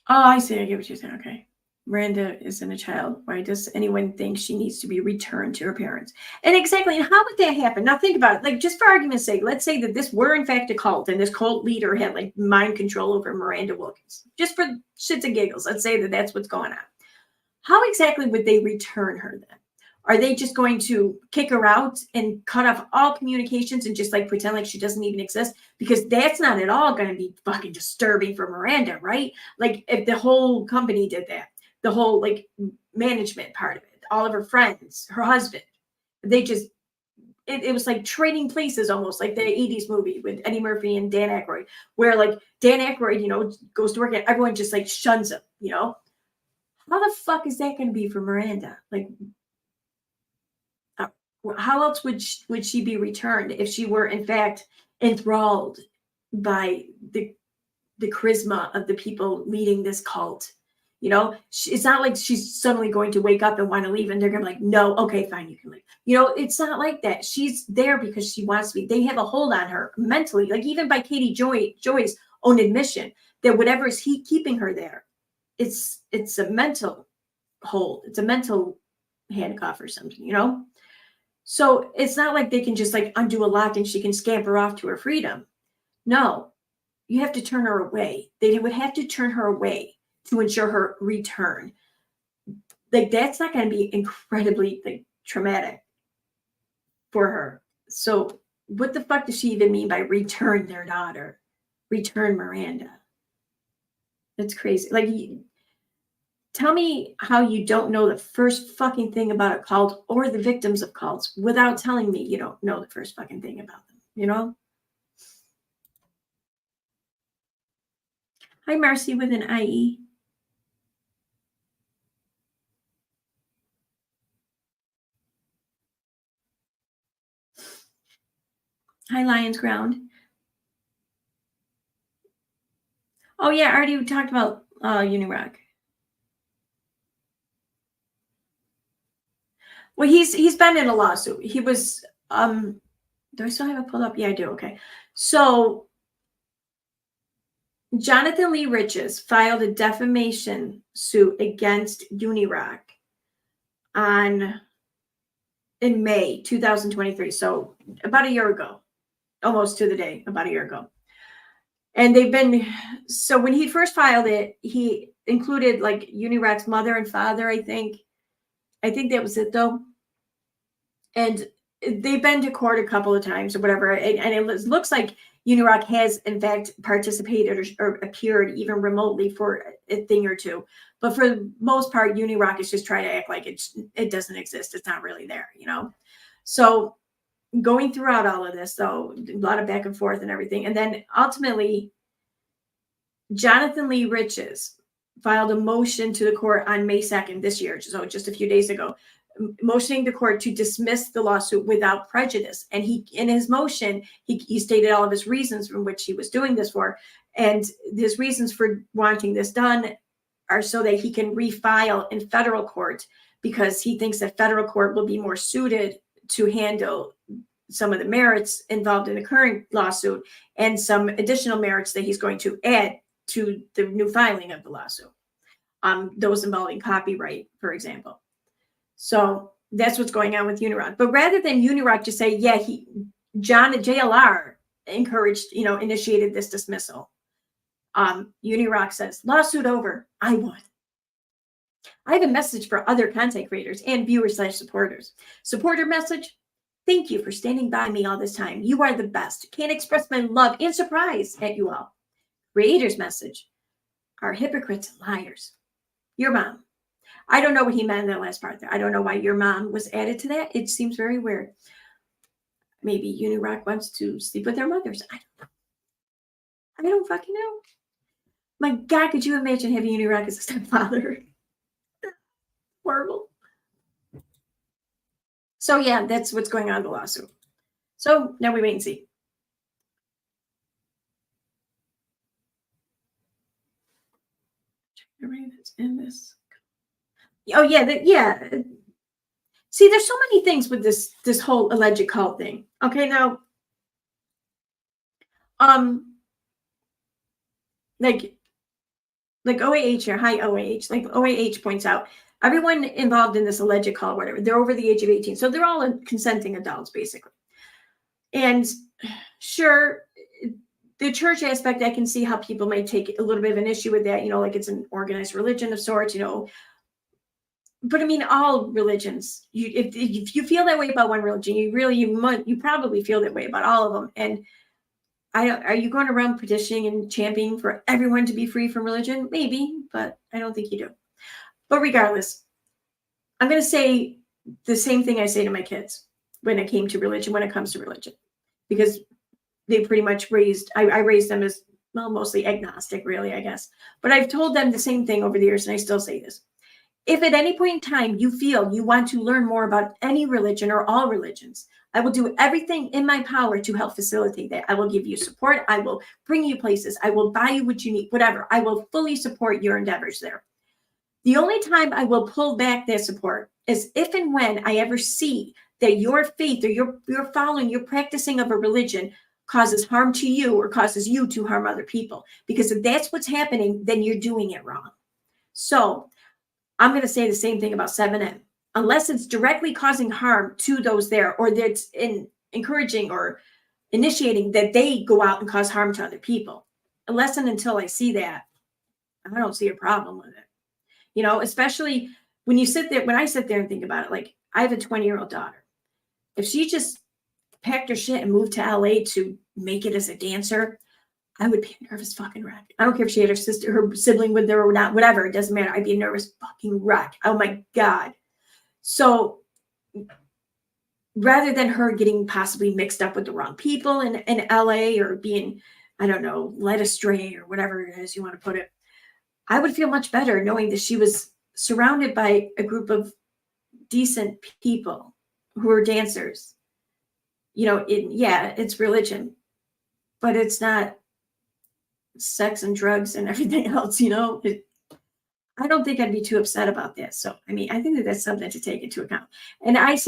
Oh, I see. I get what you're saying. Okay. Miranda isn't a child. Why does anyone think she needs to be returned to her parents? And exactly, and how would that happen? Now think about it. Like, just for argument's sake, let's say that this were in fact a cult and this cult leader had like mind control over Miranda Wilkins. Just for shits and giggles, let's say that that's what's going on. How exactly would they return her then? Are they just going to kick her out and cut off all communications and just like pretend like she doesn't even exist? Because that's not at all going to be fucking disturbing for Miranda, right? Like, if the whole company did that, the whole like management part of it, all of her friends, her husband, they just, it was like trading places, almost like the 80s movie with Eddie Murphy and Dan Aykroyd, where like Dan Aykroyd, you know, goes to work and everyone just like shuns him, you know? How the fuck is that going to be for Miranda? Like, how else would she be returned if she were in fact enthralled by the charisma of the people leading this cult? You know, it's not like she's suddenly going to wake up and want to leave and they're going to be like, no, okay, fine, you can leave. You know, it's not like that. She's there because she wants to be. They have a hold on her mentally, like even by Katie Joy's own admission that whatever is keeping her there, it's a mental hold. It's a mental handcuff or something, you know? So it's not like they can just like undo a lock and she can scamper off to her freedom. No, you have to turn her away. They would have to turn her away to ensure her return. Like, that's not going to be incredibly like traumatic for her. So what the fuck does she even mean by return their daughter? Return Miranda. That's crazy. Like, tell me how you don't know the first fucking thing about a cult or the victims of cults without telling me you don't know the first fucking thing about them, you know? Hi, Marcy with an IE. Hi, Lion's Ground. Oh, yeah, I already talked about Unirak. Well, he's been in a lawsuit. He was, do I still have it pulled up? Yeah, I do. Okay. So Jonathan Lee Riches filed a defamation suit against Unirak in May 2023. So about a year ago, almost to the day, about a year ago. And so when he first filed it, he included like Unirak's mother and father, I think. I think that was it though. And they've been to court a couple of times or whatever. And it looks like Unirock has in fact participated or appeared even remotely for a thing or two. But for the most part, Unirock is just trying to act like it doesn't exist. It's not really there, you know? So going throughout all of this, though, a lot of back and forth and everything. And then ultimately, Jonathan Lee Riches filed a motion to the court on May 2nd this year, so just a few days ago, motioning the court to dismiss the lawsuit without prejudice. And in his motion, he stated all of his reasons from which he was doing this for. And his reasons for wanting this done are so that he can refile in federal court, because he thinks that federal court will be more suited to handle some of the merits involved in the current lawsuit and some additional merits that he's going to add to the new filing of the lawsuit, those involving copyright, for example. So that's what's going on with Unirock. But rather than Unirock just say, yeah, John at JLR encouraged, initiated this dismissal, Unirock says, lawsuit over, I won. I have a message for other content creators and viewers/supporters. Supporter message: thank you for standing by me all this time. You are the best. Can't express my love and surprise at you all. Creators message: are hypocrites and liars. Your mom. I don't know what he meant in that last part there. I don't know why your mom was added to that. It seems very weird. Maybe Unirock wants to sleep with their mothers. I don't fucking know. My God, could you imagine having Unirock as a stepfather? Horrible. So yeah, that's what's going on in the lawsuit. So now we wait and see. That's in this. Oh yeah, yeah. See, there's so many things with this whole alleged cult thing. Okay, now, like OAH here, hi OAH, like OAH points out, everyone involved in this alleged cult, whatever, they're over the age of 18, so they're all consenting adults, basically. And sure, the church aspect, I can see how people might take a little bit of an issue with that, you know, like it's an organized religion of sorts, you know. But I mean, all religions, if you feel that way about one religion, you probably feel that way about all of them. And are you going around petitioning and championing for everyone to be free from religion? Maybe, but I don't think you do. But regardless, I'm going to say the same thing I say to my kids when it comes to religion, because they pretty much I raised them as, well, mostly agnostic, really, I guess. But I've told them the same thing over the years, and I still say this. If at any point in time you feel you want to learn more about any religion or all religions, I will do everything in my power to help facilitate that. I will give you support. I will bring you places. I will buy you what you need, whatever. I will fully support your endeavors there. The only time I will pull back that support is if and when I ever see that your faith or your following, your practicing of a religion causes harm to you or causes you to harm other people. Because if that's what's happening, then you're doing it wrong. So I'm going to say the same thing about 7M. Unless it's directly causing harm to those there, or that's encouraging or initiating that they go out and cause harm to other people. Unless and until I see that, I don't see a problem with it. You know, especially when I sit there and think about it, like I have a 20-year-old daughter. If she just packed her shit and moved to LA to make it as a dancer, I would be a nervous fucking wreck. I don't care if she had her sibling with her or not, whatever. It doesn't matter. I'd be a nervous fucking wreck. Oh my God. So rather than her getting possibly mixed up with the wrong people in LA or being, I don't know, led astray or whatever it is you want to put it, I would feel much better knowing that she was surrounded by a group of decent people who are dancers. You know, it's religion, but it's not sex and drugs and everything else, you know. I don't think I'd be too upset about that. So, I mean, I think that's something to take into account. And I would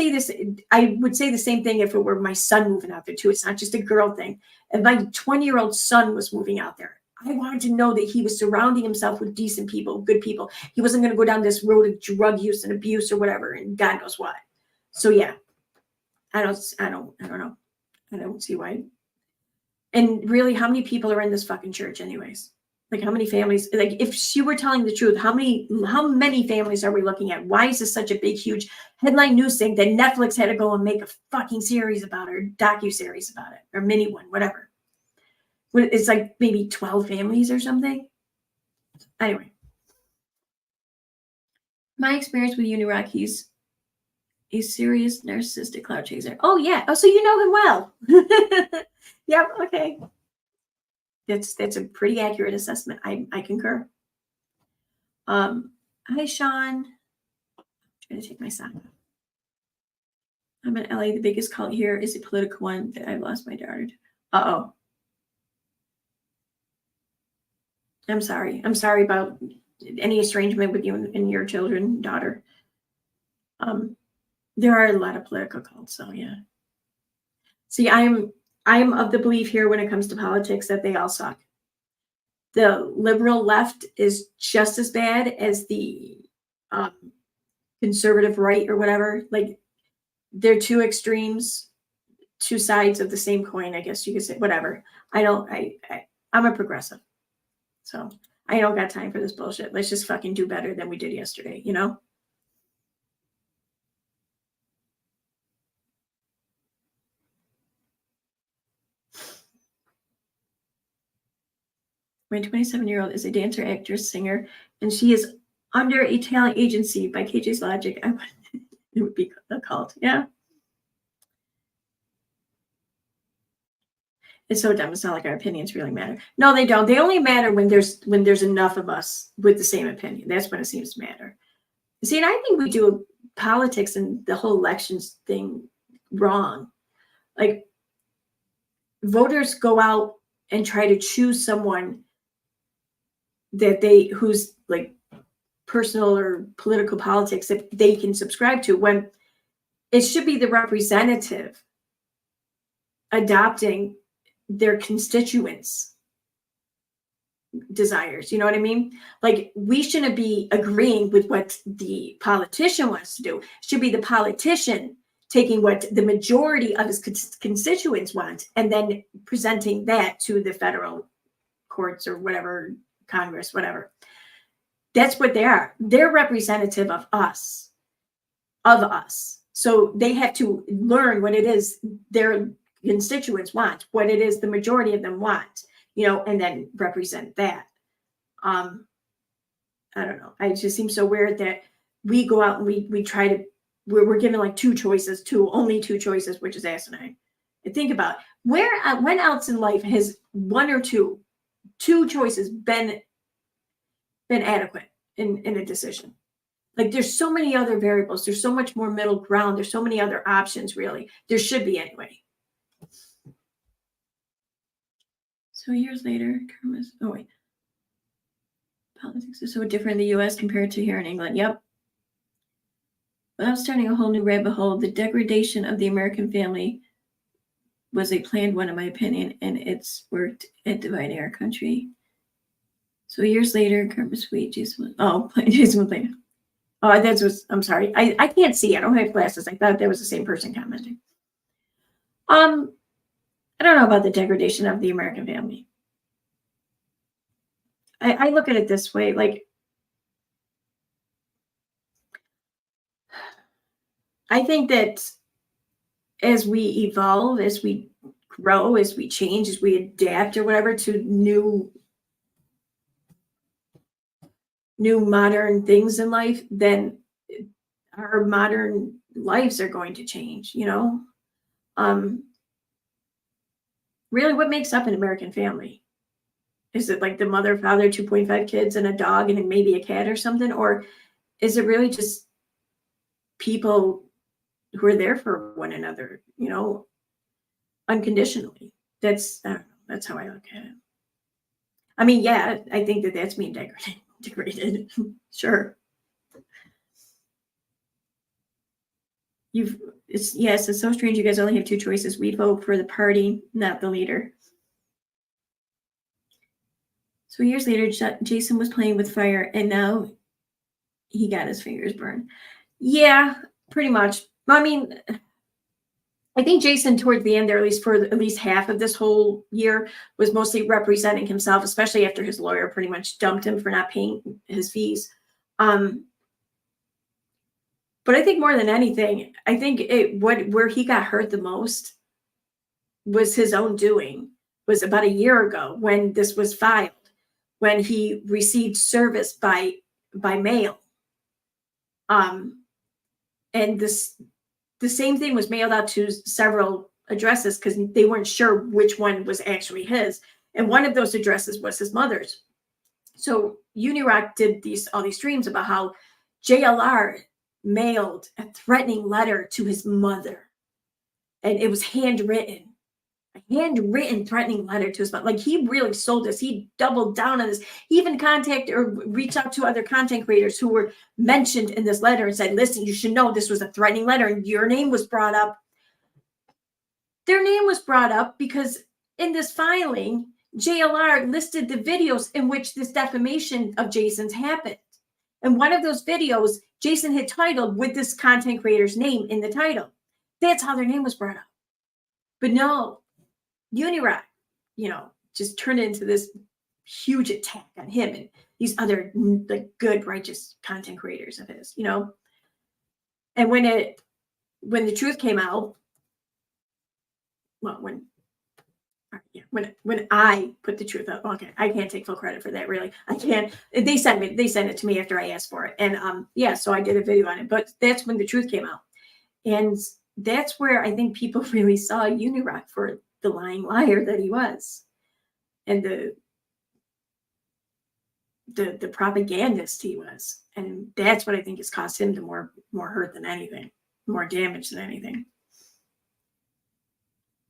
say the same thing if it were my son moving out there too. It's not just a girl thing. If my 20-year-old son was moving out there, I wanted to know that he was surrounding himself with decent people, good people. He wasn't going to go down this road of drug use and abuse or whatever, and God knows what. So yeah, I don't know. I don't see why. And really, how many people are in this fucking church anyways? Like how many families, like if she were telling the truth, how many families are we looking at? Why is this such a big, huge headline news thing that Netflix had to go and make a fucking series about it, or docu-series about it, or mini one, whatever. It's like maybe 12 families or something. Anyway. My experience with Unirak, he's a serious narcissistic cloud chaser. Oh yeah. Oh, so you know him well. Yep. Okay. That's a pretty accurate assessment. I concur. Hi, Sean. I'm trying to take my sock off. I'm in LA. The biggest cult here is a political one that I've lost my daughter to. Uh-oh. I'm sorry. I'm sorry about any estrangement with you and your children, daughter. There are a lot of political cults, so yeah. See, I'm of the belief here when it comes to politics that they all suck. The liberal left is just as bad as the conservative right or whatever. Like they're two extremes, two sides of the same coin, I guess you could say, whatever. I'm a progressive. So I don't got time for this bullshit. Let's just fucking do better than we did yesterday, you know? My 27-year-old is a dancer, actress, singer, and she is under a talent agency by KJ's logic, it would be a cult. Yeah. It's so dumb. It's not like our opinions really matter. No, they don't. They only matter when there's enough of us with the same opinion. That's when it seems to matter. See, and I think we do politics and the whole elections thing wrong. Like, voters go out and try to choose someone who's like personal or political politics that they can subscribe to, when it should be the representative adopting their constituents' desires. You know what I mean? Like, we shouldn't be agreeing with what the politician wants to do. It should be the politician taking what the majority of his constituents want and then presenting that to the federal courts or whatever, Congress, whatever. That's what they are. They're representative of us. So they have to learn what it is their constituents want, what it is the majority of them want, and then represent that. I don't know. It just seems so weird that we go out and we try to, we're given like only two choices, which is asinine. And think about when else in life has one or two choices been adequate in a decision? Like, there's so many other variables. There's so much more middle ground. There's so many other options, really. There should be anyway. So years later, politics is so different in the U.S. compared to here in England. Yep. Without starting a whole new rabbit hole, the degradation of the American family was a planned one, in my opinion, and it's worked at dividing our country. So years later, Karma Sweet, Jason was playing. Oh, I'm sorry. I can't see. I don't have glasses. I thought that was the same person commenting. I don't know about the degradation of the American family. I look at it this way, like, I think that as we evolve, as we grow, as we change, as we adapt or whatever to new modern things in life, then our modern lives are going to change, Really, what makes up an American family? Is it like the mother, father, 2.5 kids, and a dog, and maybe a cat or something? Or is it really just people who are there for one another, unconditionally? That's how I look at it. I mean, yeah, I think that that's being degraded. Sure. It's so strange. You guys only have two choices. We vote for the party, not the leader. So years later, Jason was playing with fire, and now he got his fingers burned. Yeah, pretty much. I mean, I think Jason, towards the end, or at least half of this whole year, was mostly representing himself, especially after his lawyer pretty much dumped him for not paying his fees. But I think more than anything, I think where he got hurt the most was his own doing. Was about a year ago when this was filed, when he received service by mail. And the same thing was mailed out to several addresses because they weren't sure which one was actually his. And one of those addresses was his mother's. So Unirock did all these streams about how JLR mailed a threatening letter to his mother, and it was handwritten. A handwritten threatening letter to his mother. Like, he really sold this. He doubled down on this. He even reached out to other content creators who were mentioned in this letter and said, listen, you should know this was a threatening letter, and your name was brought up. Their name was brought up because in this filing, JLR listed the videos in which this defamation of Jason's happened. And one of those videos, Jason had titled with this content creator's name in the title. That's how their name was brought up. But no, Unirak, just turned into this huge attack on him and these other like good, righteous content creators of his, And when the truth came out, well, Yeah, when I put the truth up, okay, I can't take full credit for that. Really, I can't. They sent it to me after I asked for it, and yeah, so I did a video on it. But that's when the truth came out, and that's where I think people really saw Unirock for the lying liar that he was, and the propagandist he was, and that's what I think has cost him the more hurt than anything, more damage than anything.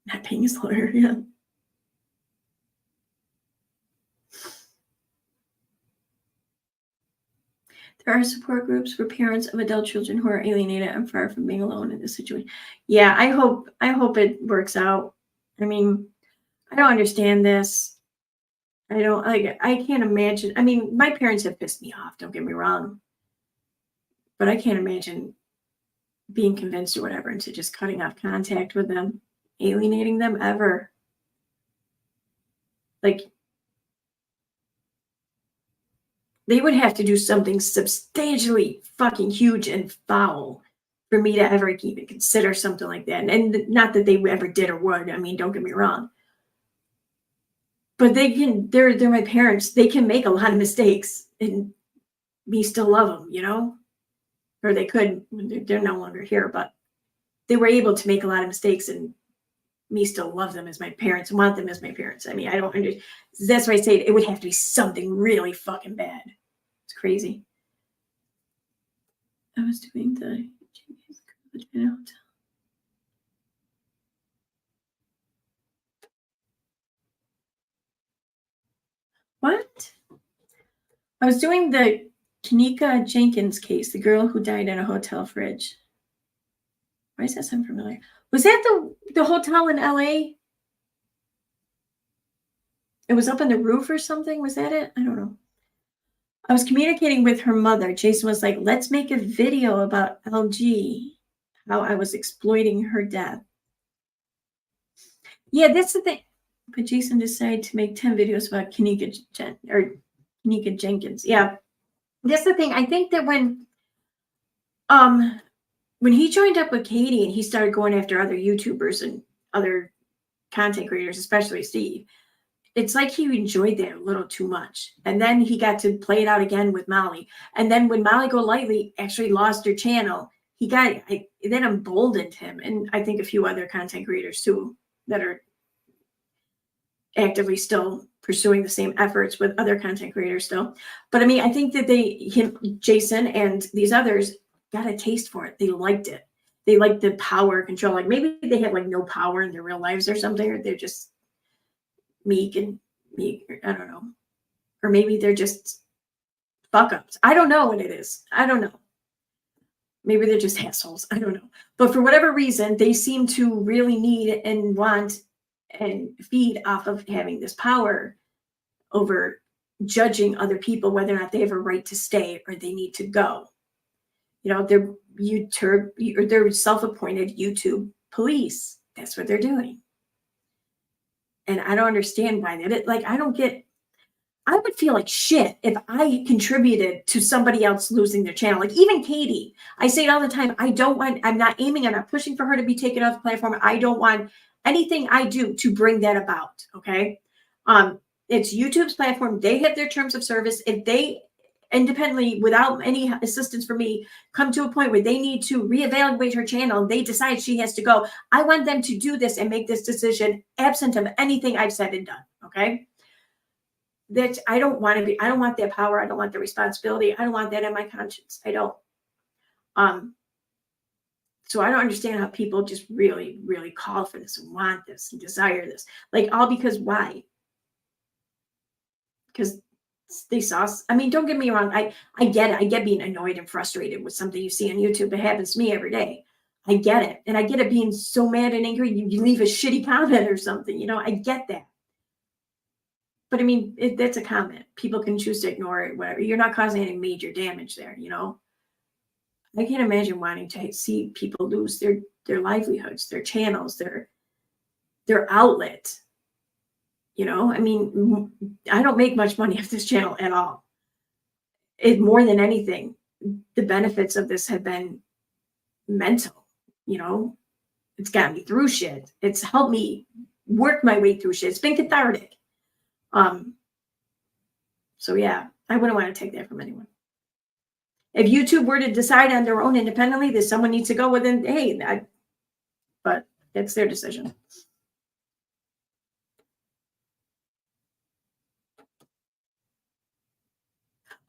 Not paying his lawyer, yeah. There are support groups for parents of adult children who are alienated and far from being alone in this situation. Yeah, I hope it works out. I mean, I don't understand this. I don't like. I can't imagine. I mean, my parents have pissed me off. Don't get me wrong, but I can't imagine being convinced or whatever into just cutting off contact with them, alienating them ever. Like, they would have to do something substantially fucking huge and foul for me to ever even consider something like that. And not that they ever did or would. I mean, don't get me wrong. But they're my parents. They can make a lot of mistakes and me still love them, you know? Or they could, they're no longer here, but they were able to make a lot of mistakes and me still love them as my parents, want them as my parents. I mean, I don't understand. That's why I say it would have to be something really fucking bad. It's crazy. I was doing the hotel. What? I was doing the Kanika Jenkins case, the girl who died in a hotel fridge. Why does that sound familiar? Was that the hotel in LA? It was up on the roof or something. Was that it? I don't know. I was communicating with her mother. Jason was like, let's make a video about LG, how I was exploiting her death. Yeah, that's the thing. But Jason decided to make 10 videos about Kanika Jenkins. Yeah, that's the thing. I think that when he joined up with Katie and he started going after other YouTubers and other content creators, especially Steve, it's like he enjoyed that a little too much. And then he got to play it out again with Molly. And then when Molly Golightly actually lost her channel, that emboldened him. And I think a few other content creators too that are actively still pursuing the same efforts with other content creators still. But I mean, I think that Jason and these others got a taste for it. They liked it. They liked the power control. Like maybe they have like no power in their real lives or something, or they're just meek. I don't know. Or maybe they're just fuck ups. I don't know what it is. I don't know. Maybe they're just assholes. I don't know. But for whatever reason, they seem to really need and want and feed off of having this power over judging other people, whether or not they have a right to stay or they need to go. You know, they're self-appointed YouTube police. That's what they're doing. And I don't understand why I would feel like shit if I contributed to somebody else losing their channel. Like even Katie, I say it all the time. I'm not pushing for her to be taken off the platform. I don't want anything I do to bring that about. Okay. It's YouTube's platform. They have their terms of service. If they independently, without any assistance from me, come to a point where they need to reevaluate her channel, they decide she has to go. I want them to do this and make this decision absent of anything I've said and done. Okay. That I don't want that power. I don't want the responsibility. I don't want that in my conscience. I don't. So I don't understand how people just really, really call for this and want this and desire this. Like all because why? Because they saw, I mean, don't get me wrong. I get it. I get being annoyed and frustrated with something you see on YouTube. It happens to me every day. I get it. And I get it being so mad and angry. You leave a shitty comment or something, you know, I get that. But I mean, that's a comment. People can choose to ignore it, whatever. You're not causing any major damage there, you know? I can't imagine wanting to see people lose their livelihoods, their channels, their outlet. You know, I mean, I don't make much money off this channel at all. More than anything, the benefits of this have been mental, you know? It's got me through shit. It's helped me work my way through shit. It's been cathartic. So yeah, I wouldn't want to take that from anyone. If YouTube were to decide on their own independently that someone needs to go with it, hey, but it's their decision.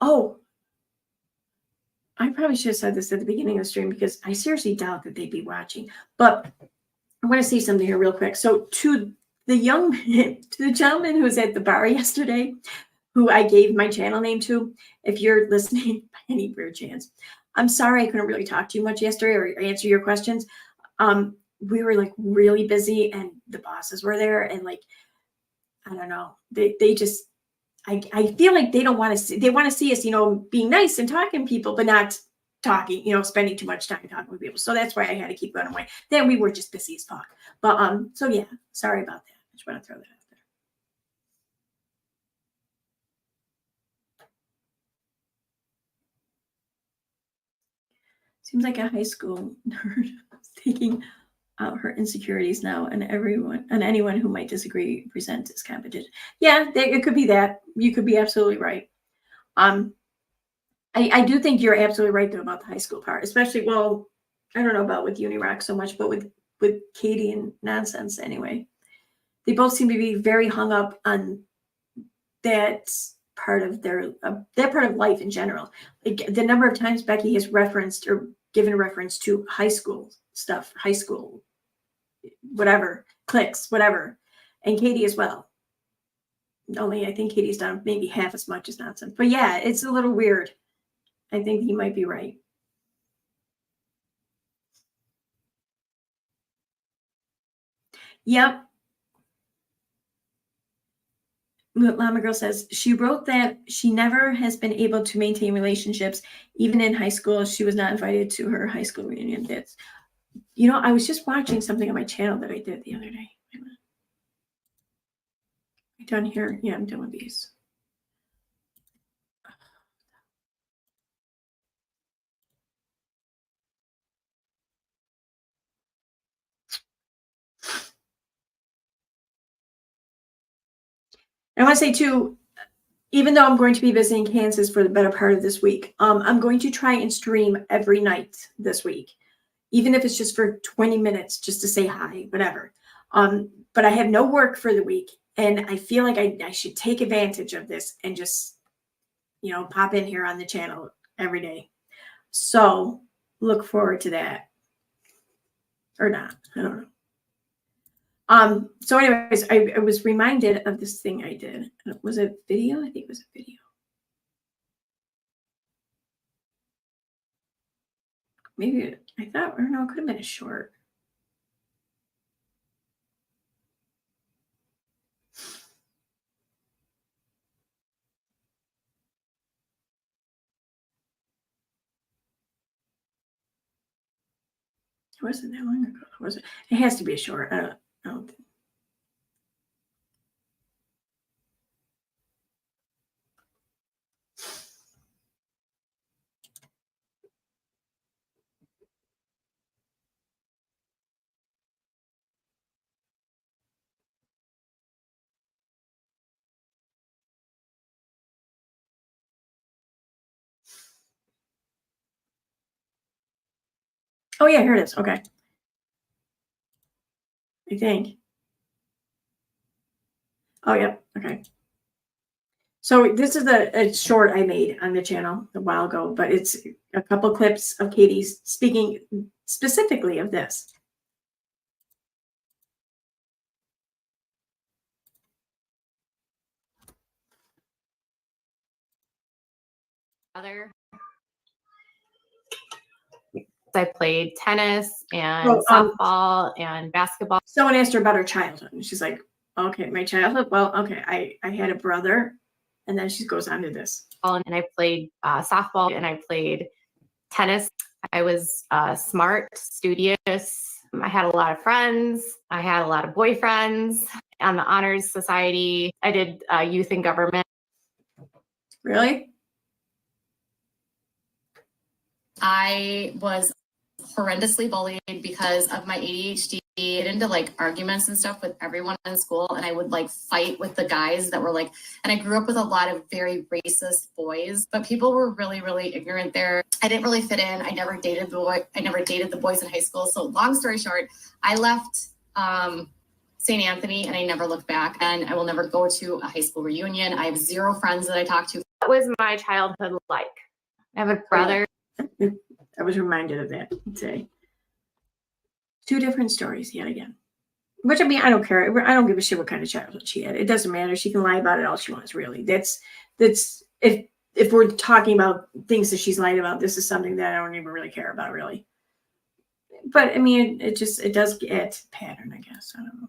Oh, I probably should have said this at the beginning of the stream because I seriously doubt that they'd be watching. But I want to say something here real quick. So to the gentleman who was at the bar yesterday, who I gave my channel name to, if you're listening by any weird chance, I'm sorry I couldn't really talk to you much yesterday or answer your questions. We were like really busy and the bosses were there and like, I don't know, they just, I feel like they don't want to see, they want to see us, being nice and talking to people, but not talking, spending too much time talking with people. So that's why I had to keep going away. Then we were just busy as fuck. But, so yeah, sorry about that. I just want to throw that out there. Seems like a high school nerd taking out her insecurities now, and anyone who might disagree present as competition. Yeah, it could be that. You could be absolutely right. I do think you're absolutely right though about the high school part, especially. Well, I don't know about with Unirak so much, but with Katie and Nonsense anyway. They both seem to be very hung up on that part of that part of life in general. Like the number of times Becky has referenced or given a reference to high school stuff, high school, whatever, cliques, whatever, and Katie as well. Only I think Katie's done maybe half as much as Nonsense. But yeah, it's a little weird. I think he might be right. Yep. Llama Girl says, she wrote that she never has been able to maintain relationships. Even in high school, she was not invited to her high school reunion. That's, I was just watching something on my channel that I did the other day. I'm done here. Yeah, I'm done with these. I want to say too, even though I'm going to be visiting Kansas for the better part of this week, I'm going to try and stream every night this week, even if it's just for 20 minutes, just to say hi, whatever. But I have no work for the week, and I feel like I should take advantage of this and just, pop in here on the channel every day. So look forward to that, or not. I don't know. So anyways, I was reminded of this thing I did. Was it video? I think it was a video. Maybe I thought, or no, it could have been a short. It wasn't that long ago, was it? It has to be a short. I don't think. Oh yeah, here it is. Okay. I think. Oh yeah. Okay. So this is a short I made on the channel a while ago, but it's a couple clips of Katie speaking specifically of this. I played tennis and softball and basketball. Someone asked her about her childhood, and she's like, okay, my childhood. Well, okay, I had a brother, and then she goes on to this. And I played softball and I played tennis. I was smart, studious. I had a lot of friends. I had a lot of boyfriends. On the Honors Society, I did youth in government. Really? I was horrendously bullied because of my ADHD get into like arguments and stuff with everyone in school, and I would like fight with the guys that were like, and I grew up with a lot of very racist boys, but people were really, really ignorant there. I didn't really fit in. I never dated the boys in high school. So long story short, I left St. Anthony and I never looked back, and I will never go to a high school reunion. I have 0 friends that I talk to. What was my childhood like? I have a brother. I was reminded of that today. 2 different stories yet again. Which, I mean, I don't care. I don't give a shit what kind of childhood she had. It doesn't matter. She can lie about it all she wants, really. That's if we're talking about things that she's lied about, this is something that I don't even really care about, really. But I mean, it does get pattern, I guess. I don't know.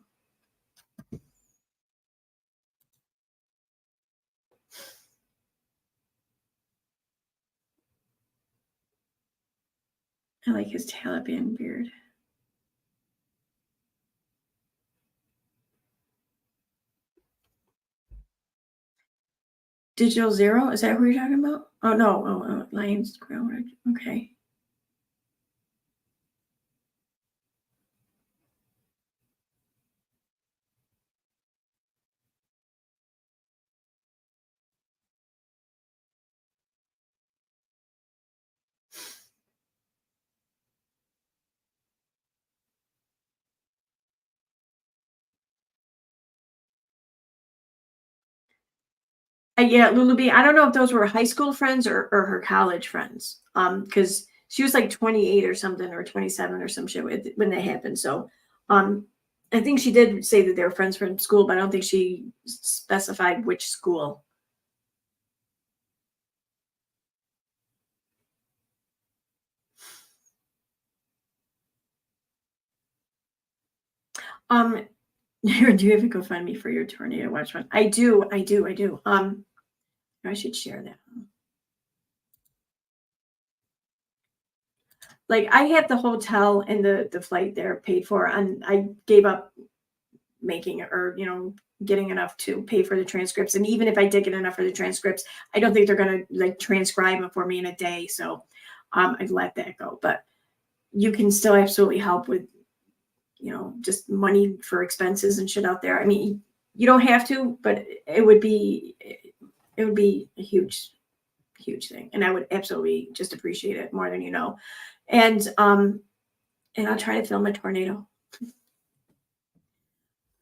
I like his Taliban beard. Digital Zero? Is that who you're talking about? Oh, no. Oh, Lions Grow. Okay. Yeah, Lulu B. I don't know if those were high school friends or her college friends. Because she was like 28 or something, or 27 or some shit when that happened. So, I think she did say that they were friends from school, but I don't think she specified which school. Do you have a GoFundMe for your tornado watch fund? I do. I should share that. Like, I have the hotel and the flight there paid for, and I gave up making it, or getting enough to pay for the transcripts. And even if I did get enough for the transcripts, I don't think they're gonna like transcribe them for me in a day. So I've let that go. But you can still absolutely help with just money for expenses and shit out there. I mean, you don't have to, but it would be a huge thing, and I would absolutely just appreciate it more than you know. And I'll try to film a tornado.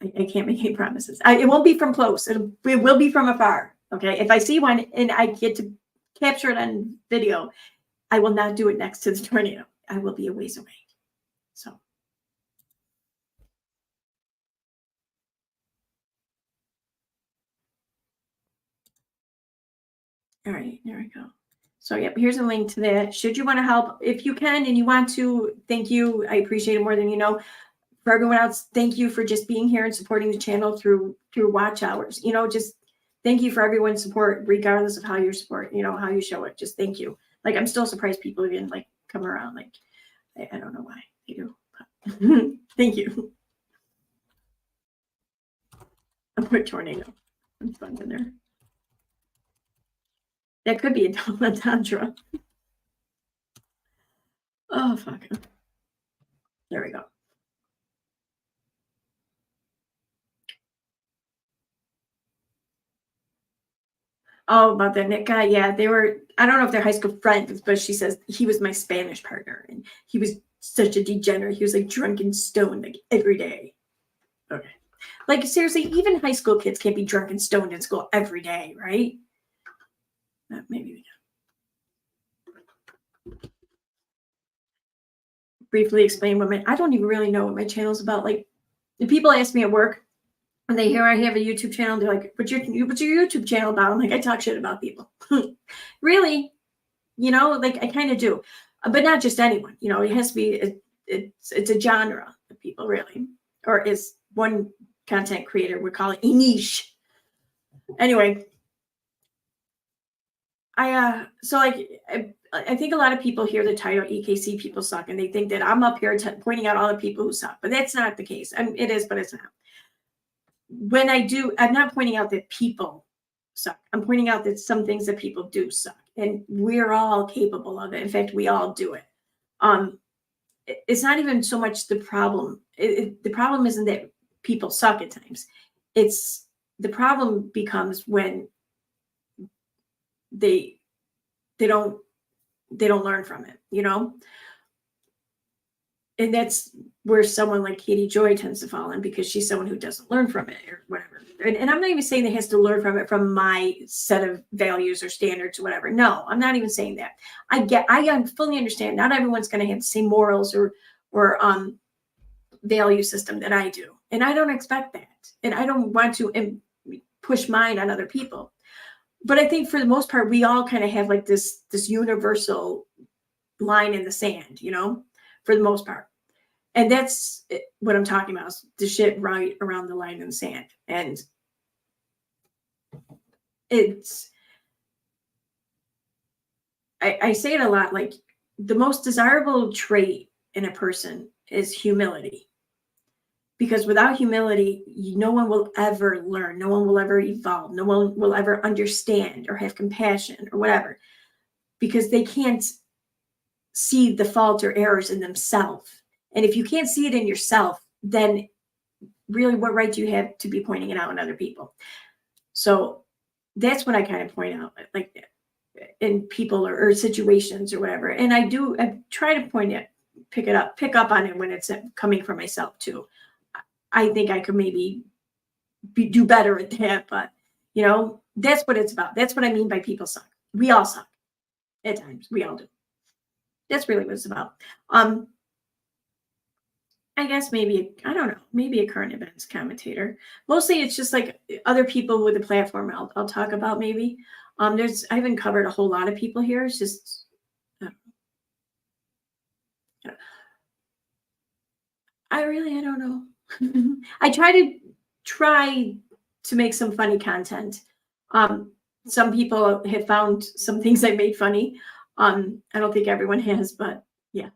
I can't make any promises. It won't be from close. It will be from afar. Okay, if I see one and I get to capture it on video, I will not do it next to the tornado. I will be a ways away. So. All right, there we go. So, yep, here's a link to that. Should you want to help, if you can and you want to, thank you. I appreciate it more than you know. For everyone else, thank you for just being here and supporting the channel through watch hours. Just thank you for everyone's support, regardless of how you support, how you show it. Just thank you. Like, I'm still surprised people even like come around. Like, I don't know why they do. But thank you. I'll put tornado. It's fun in there. That could be a double entendre. Oh, fuck. There we go. Oh, about that Nick guy. Yeah, they were, I don't know if they're high school friends, but she says he was my Spanish partner and he was such a degenerate. He was like drunk and stoned like every day. Okay. Like, seriously, even high school kids can't be drunk and stoned in school every day, right? Maybe we can. Briefly explain what I don't even really know what my channel is about. Like, the people ask me at work, and they hear I have a YouTube channel, they're like, what's your YouTube channel about? I'm like, I talk shit about people. Really? Like, I kind of do. But not just anyone. It has to be, it's a genre of people, really. Or as one content creator would call it, a niche. Anyway. I think a lot of people hear the title EKC People Suck, and they think that I'm up here pointing out all the people who suck. But that's not the case. It is, but it's not. When I do, I'm not pointing out that people suck. I'm pointing out that some things that people do suck, and we're all capable of it. In fact, we all do it. It's not even so much the problem The problem isn't that people suck at times. The problem becomes when they don't learn from it, you know? And that's where someone like Katie Joy tends to fall in, because she's someone who doesn't learn from it or whatever. And I'm not even saying that has to learn from it from my set of values or standards or whatever. No, I'm not even saying that. I fully understand. Not everyone's going to have the same morals or value system that I do. And I don't expect that. And I don't want to push mine on other people. But I think for the most part, we all kind of have like this universal line in the sand, you know, for the most part. And that's what I'm talking about, is the shit right around the line in the sand. And I say it a lot, like the most desirable trait in a person is humility. Because without humility, no one will ever learn. No one will ever evolve. No one will ever understand or have compassion or whatever, because they can't see the fault or errors in themselves. And if you can't see it in yourself, then really what right do you have to be pointing it out in other people? So that's what I kind of point out, like in people or situations or whatever. And I try to pick up on it when it's coming from myself too. I think I could maybe do better at that, but you know, that's what it's about. That's what I mean by people suck. We all suck at times. We all do. That's really what it's about. I guess maybe, I don't know, maybe a current events commentator. Mostly it's just like other people with a platform I'll talk about maybe. I haven't covered a whole lot of people here. It's just, I don't know. I try to make some funny content. Some people have found some things I made funny. I don't think everyone has, but yeah.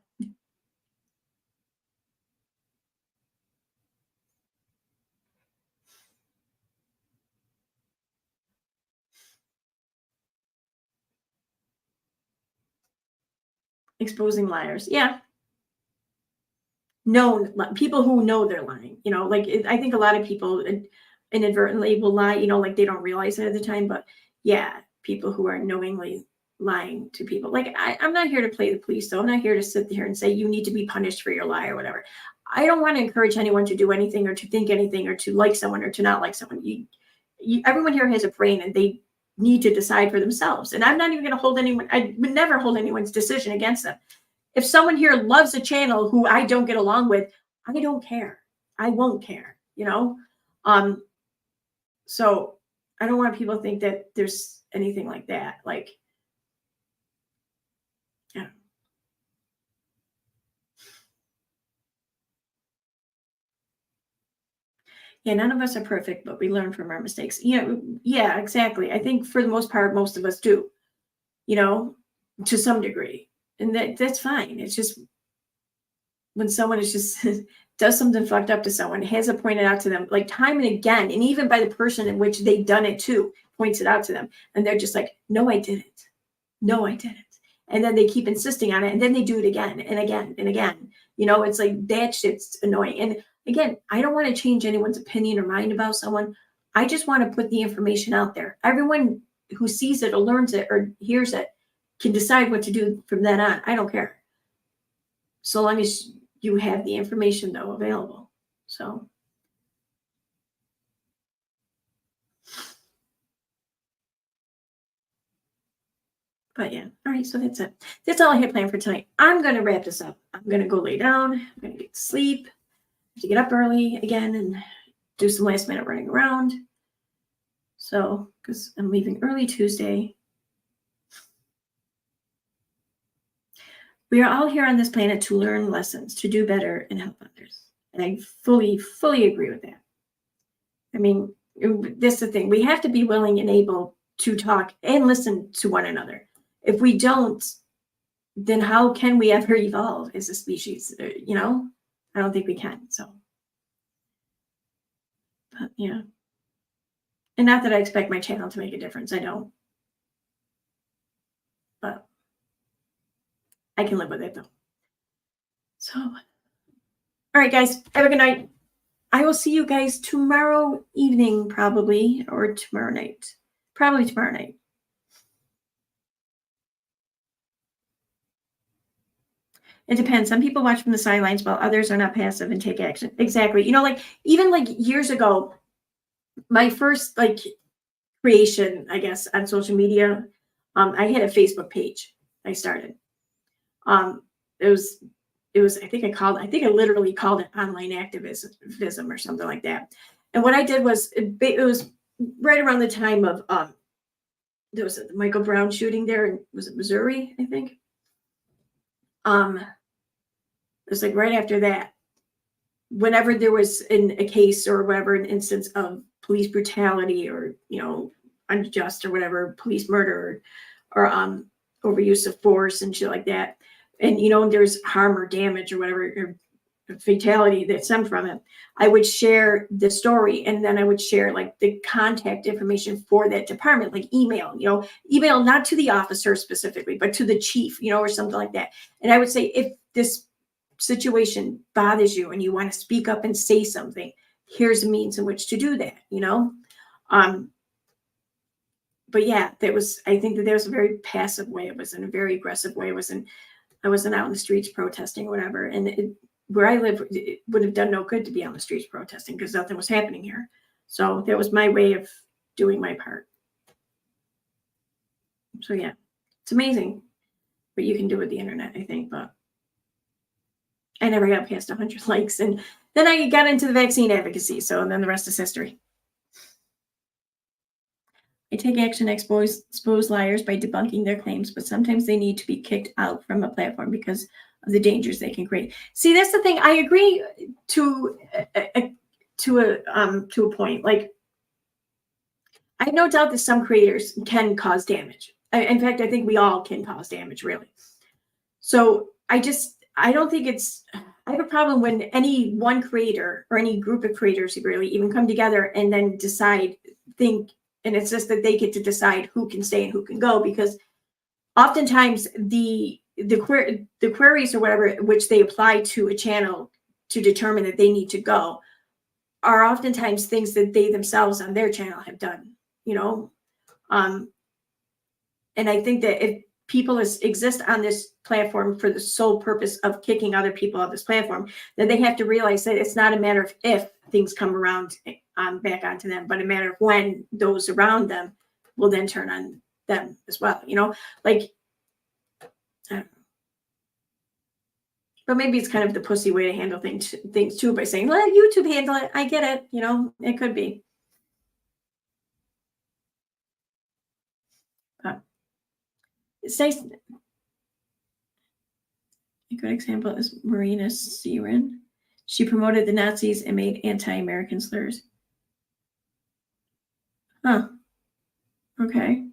Exposing liars. Yeah. People who know they're lying, you know, like I think a lot of people inadvertently will lie, you know, like they don't realize it at the time, but yeah, people who are knowingly lying to people. Like I'm not here to play the police, though. I'm not here to sit here and say you need to be punished for your lie or whatever. I don't want to encourage anyone to do anything or to think anything or to like someone or to not like someone. Everyone here has a brain and they need to decide for themselves. And I'm not even going to hold anyone. I would never hold anyone's decision against them. If someone here loves a channel who I don't get along with, I don't care. I won't care, you know? So I don't want people to think that there's anything like that. Like, yeah. Yeah, none of us are perfect, but we learn from our mistakes. Yeah, exactly. I think for the most part, most of us do, you know, to some degree. And that's fine. It's just when someone is just does something fucked up to someone, has it pointed out to them like time and again, and even by the person in which they've done it to, points it out to them, and they're just like, no, I didn't. No, I didn't. And then they keep insisting on it, and then they do it again and again and again. You know, it's like that shit's annoying. And again, I don't want to change anyone's opinion or mind about someone. I just want to put the information out there. Everyone who sees it or learns it or hears it can decide what to do from then on. I don't care. So long as you have the information, though, available. So. But yeah, all right, so that's it. That's all I had planned for tonight. I'm going to wrap this up. I'm going to go lay down. I'm going to get to sleep. I have to get up early again and do some last minute running around. So, because I'm leaving early Tuesday. We are all here on this planet to learn lessons, to do better and help others. And I fully agree with that. I mean, this is the thing. We have to be willing and able to talk and listen to one another. If we don't, then how can we ever evolve as a species? You know, I don't think we can. So, but yeah. And not that I expect my channel to make a difference. I don't. But I can live with it, though. So, All right, guys, have a good night. I will see you guys tomorrow evening, probably, or tomorrow night. Probably tomorrow night. It depends. Some people watch from the sidelines while others are not passive and take action. Exactly. You know, like even like years ago, my first like creation, I guess, on social media, I had a Facebook page I started. It was I think I literally called it online activism or something like that. And what I did was it was right around the time of there was a Michael Brown shooting there in, was it Missouri, I think. It was like right after that. Whenever there was a case or whatever, an instance of police brutality or, you know, unjust or whatever, police murder or overuse of force and shit like that. And, you know, there's harm or damage or whatever, or fatality that stemmed from it, I would share the story, and then I would share like the contact information for that department, like email, you know, email not to the officer specifically, but to the chief, you know, or something like that. And I would say, if this situation bothers you and you want to speak up and say something, here's a means in which to do that, you know. But yeah, I think that there was a very passive way. It wasn't a very aggressive way. I wasn't out in the streets protesting or whatever. And where I live, it would have done no good to be on the streets protesting because nothing was happening here. So that was my way of doing my part. So yeah, it's amazing what you can do with the internet, I think. But I never got past 100 likes. And then I got into the vaccine advocacy. So then the rest is history. I take action to expose liars by debunking their claims, but sometimes they need to be kicked out from a platform because of the dangers they can create. See, that's the thing. I agree to a point. Like, I have no doubt that some creators can cause damage. In fact, I think we all can cause damage, really. So I don't think I have a problem when any one creator or any group of creators really even come together and then and it's just that they get to decide who can stay and who can go, because oftentimes the queries or whatever which they apply to a channel to determine that they need to go are oftentimes things that they themselves on their channel have done, you know. And I think that if people exist on this platform for the sole purpose of kicking other people off this platform, then they have to realize that it's not a matter of if things come around back onto them, but a matter of when those around them will then turn on them as well, you know. Like, I don't know. But maybe it's kind of the pussy way to handle things too, by saying, let YouTube handle it. I get it, you know, it could be. It's nice. A good example is Marina Siren. She promoted the Nazis and made anti-American slurs. Huh. Okay.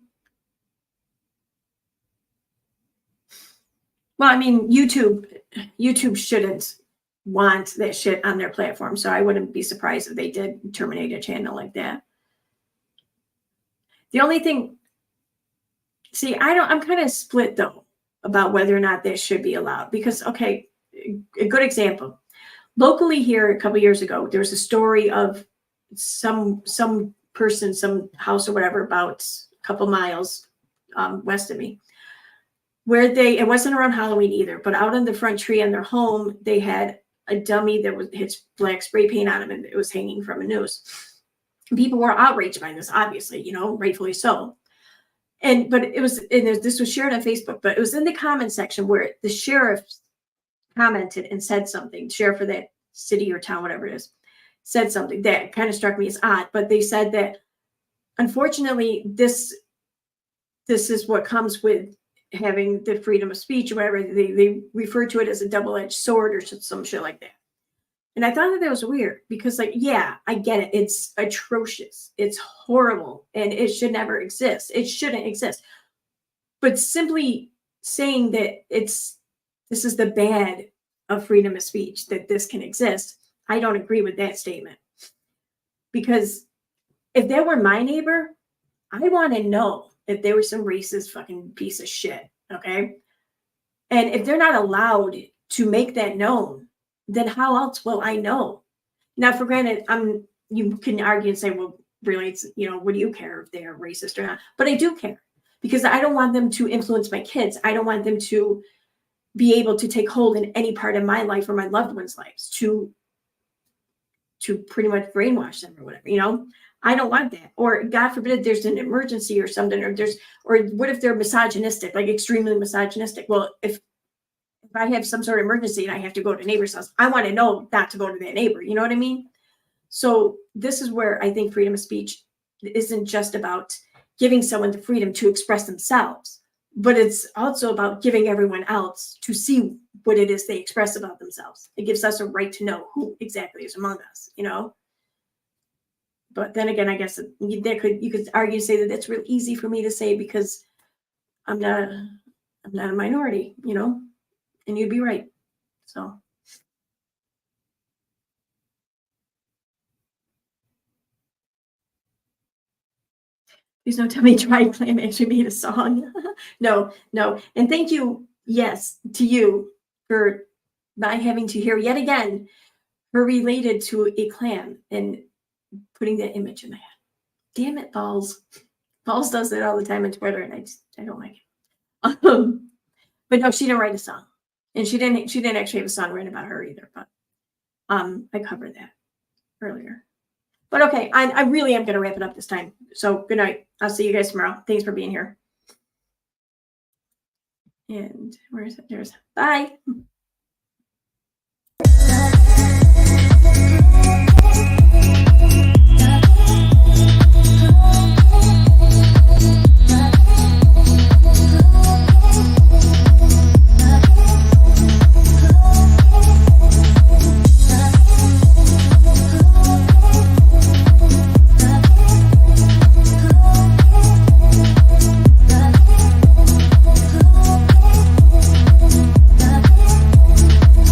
Well, I mean, YouTube shouldn't want that shit on their platform, so I wouldn't be surprised if they did terminate a channel like that. The only thing, see, I'm kind of split though about whether or not that should be allowed, because, okay, a good example. Locally here a couple years ago, there was a story of some person, some house or whatever, about a couple miles west of me, where it wasn't around Halloween either, but out in the front tree on their home, they had a dummy that had black spray paint on him, and it was hanging from a noose. People were outraged by this, obviously, you know, rightfully so. But this was shared on Facebook, but it was in the comment section where the sheriff commented and said something, sheriff for that city or town, whatever it is, said something that kind of struck me as odd. But they said that, unfortunately, this is what comes with having the freedom of speech or whatever. They refer to it as a double-edged sword or some shit like that. And I thought that was weird because, like, yeah, I get it. It's atrocious. It's horrible. And it should never exist. It shouldn't exist. But simply saying that this is the bad of freedom of speech, that this can exist, I don't agree with that statement. Because if that were my neighbor, I want to know if they were some racist fucking piece of shit, okay? And if they're not allowed to make that known, then how else will I know? Now, for granted, you can argue and say, well, really, it's, what do you care if they're racist or not? But I do care, because I don't want them to influence my kids. I don't want them to be able to take hold in any part of my life or my loved ones' lives to pretty much brainwash them or whatever, I don't want that. Or God forbid there's an emergency or something, or what if they're misogynistic, like extremely misogynistic? Well, if I have some sort of emergency and I have to go to a neighbor's house, I want to know not to go to that neighbor. You know what I mean? So this is where I think freedom of speech isn't just about giving someone the freedom to express themselves, but it's also about giving everyone else to see what it is they express about themselves. It gives us a right to know who exactly is among us, But then again, I guess you could argue, say that it's real easy for me to say because I'm not a minority, and you'd be right. So. Please don't tell me Dry Clam actually made a song. No. And thank you, yes, to you for not having to hear yet again her related to a clam and putting that image in my head. Damn it, Balls. Balls does that all the time on Twitter, and I don't like it. But no, she didn't write a song. And she didn't actually have a song written about her either, but I covered that earlier. But okay, I really am going to wrap it up this time. So good night. I'll see you guys tomorrow. Thanks for being here. And where is it? Bye.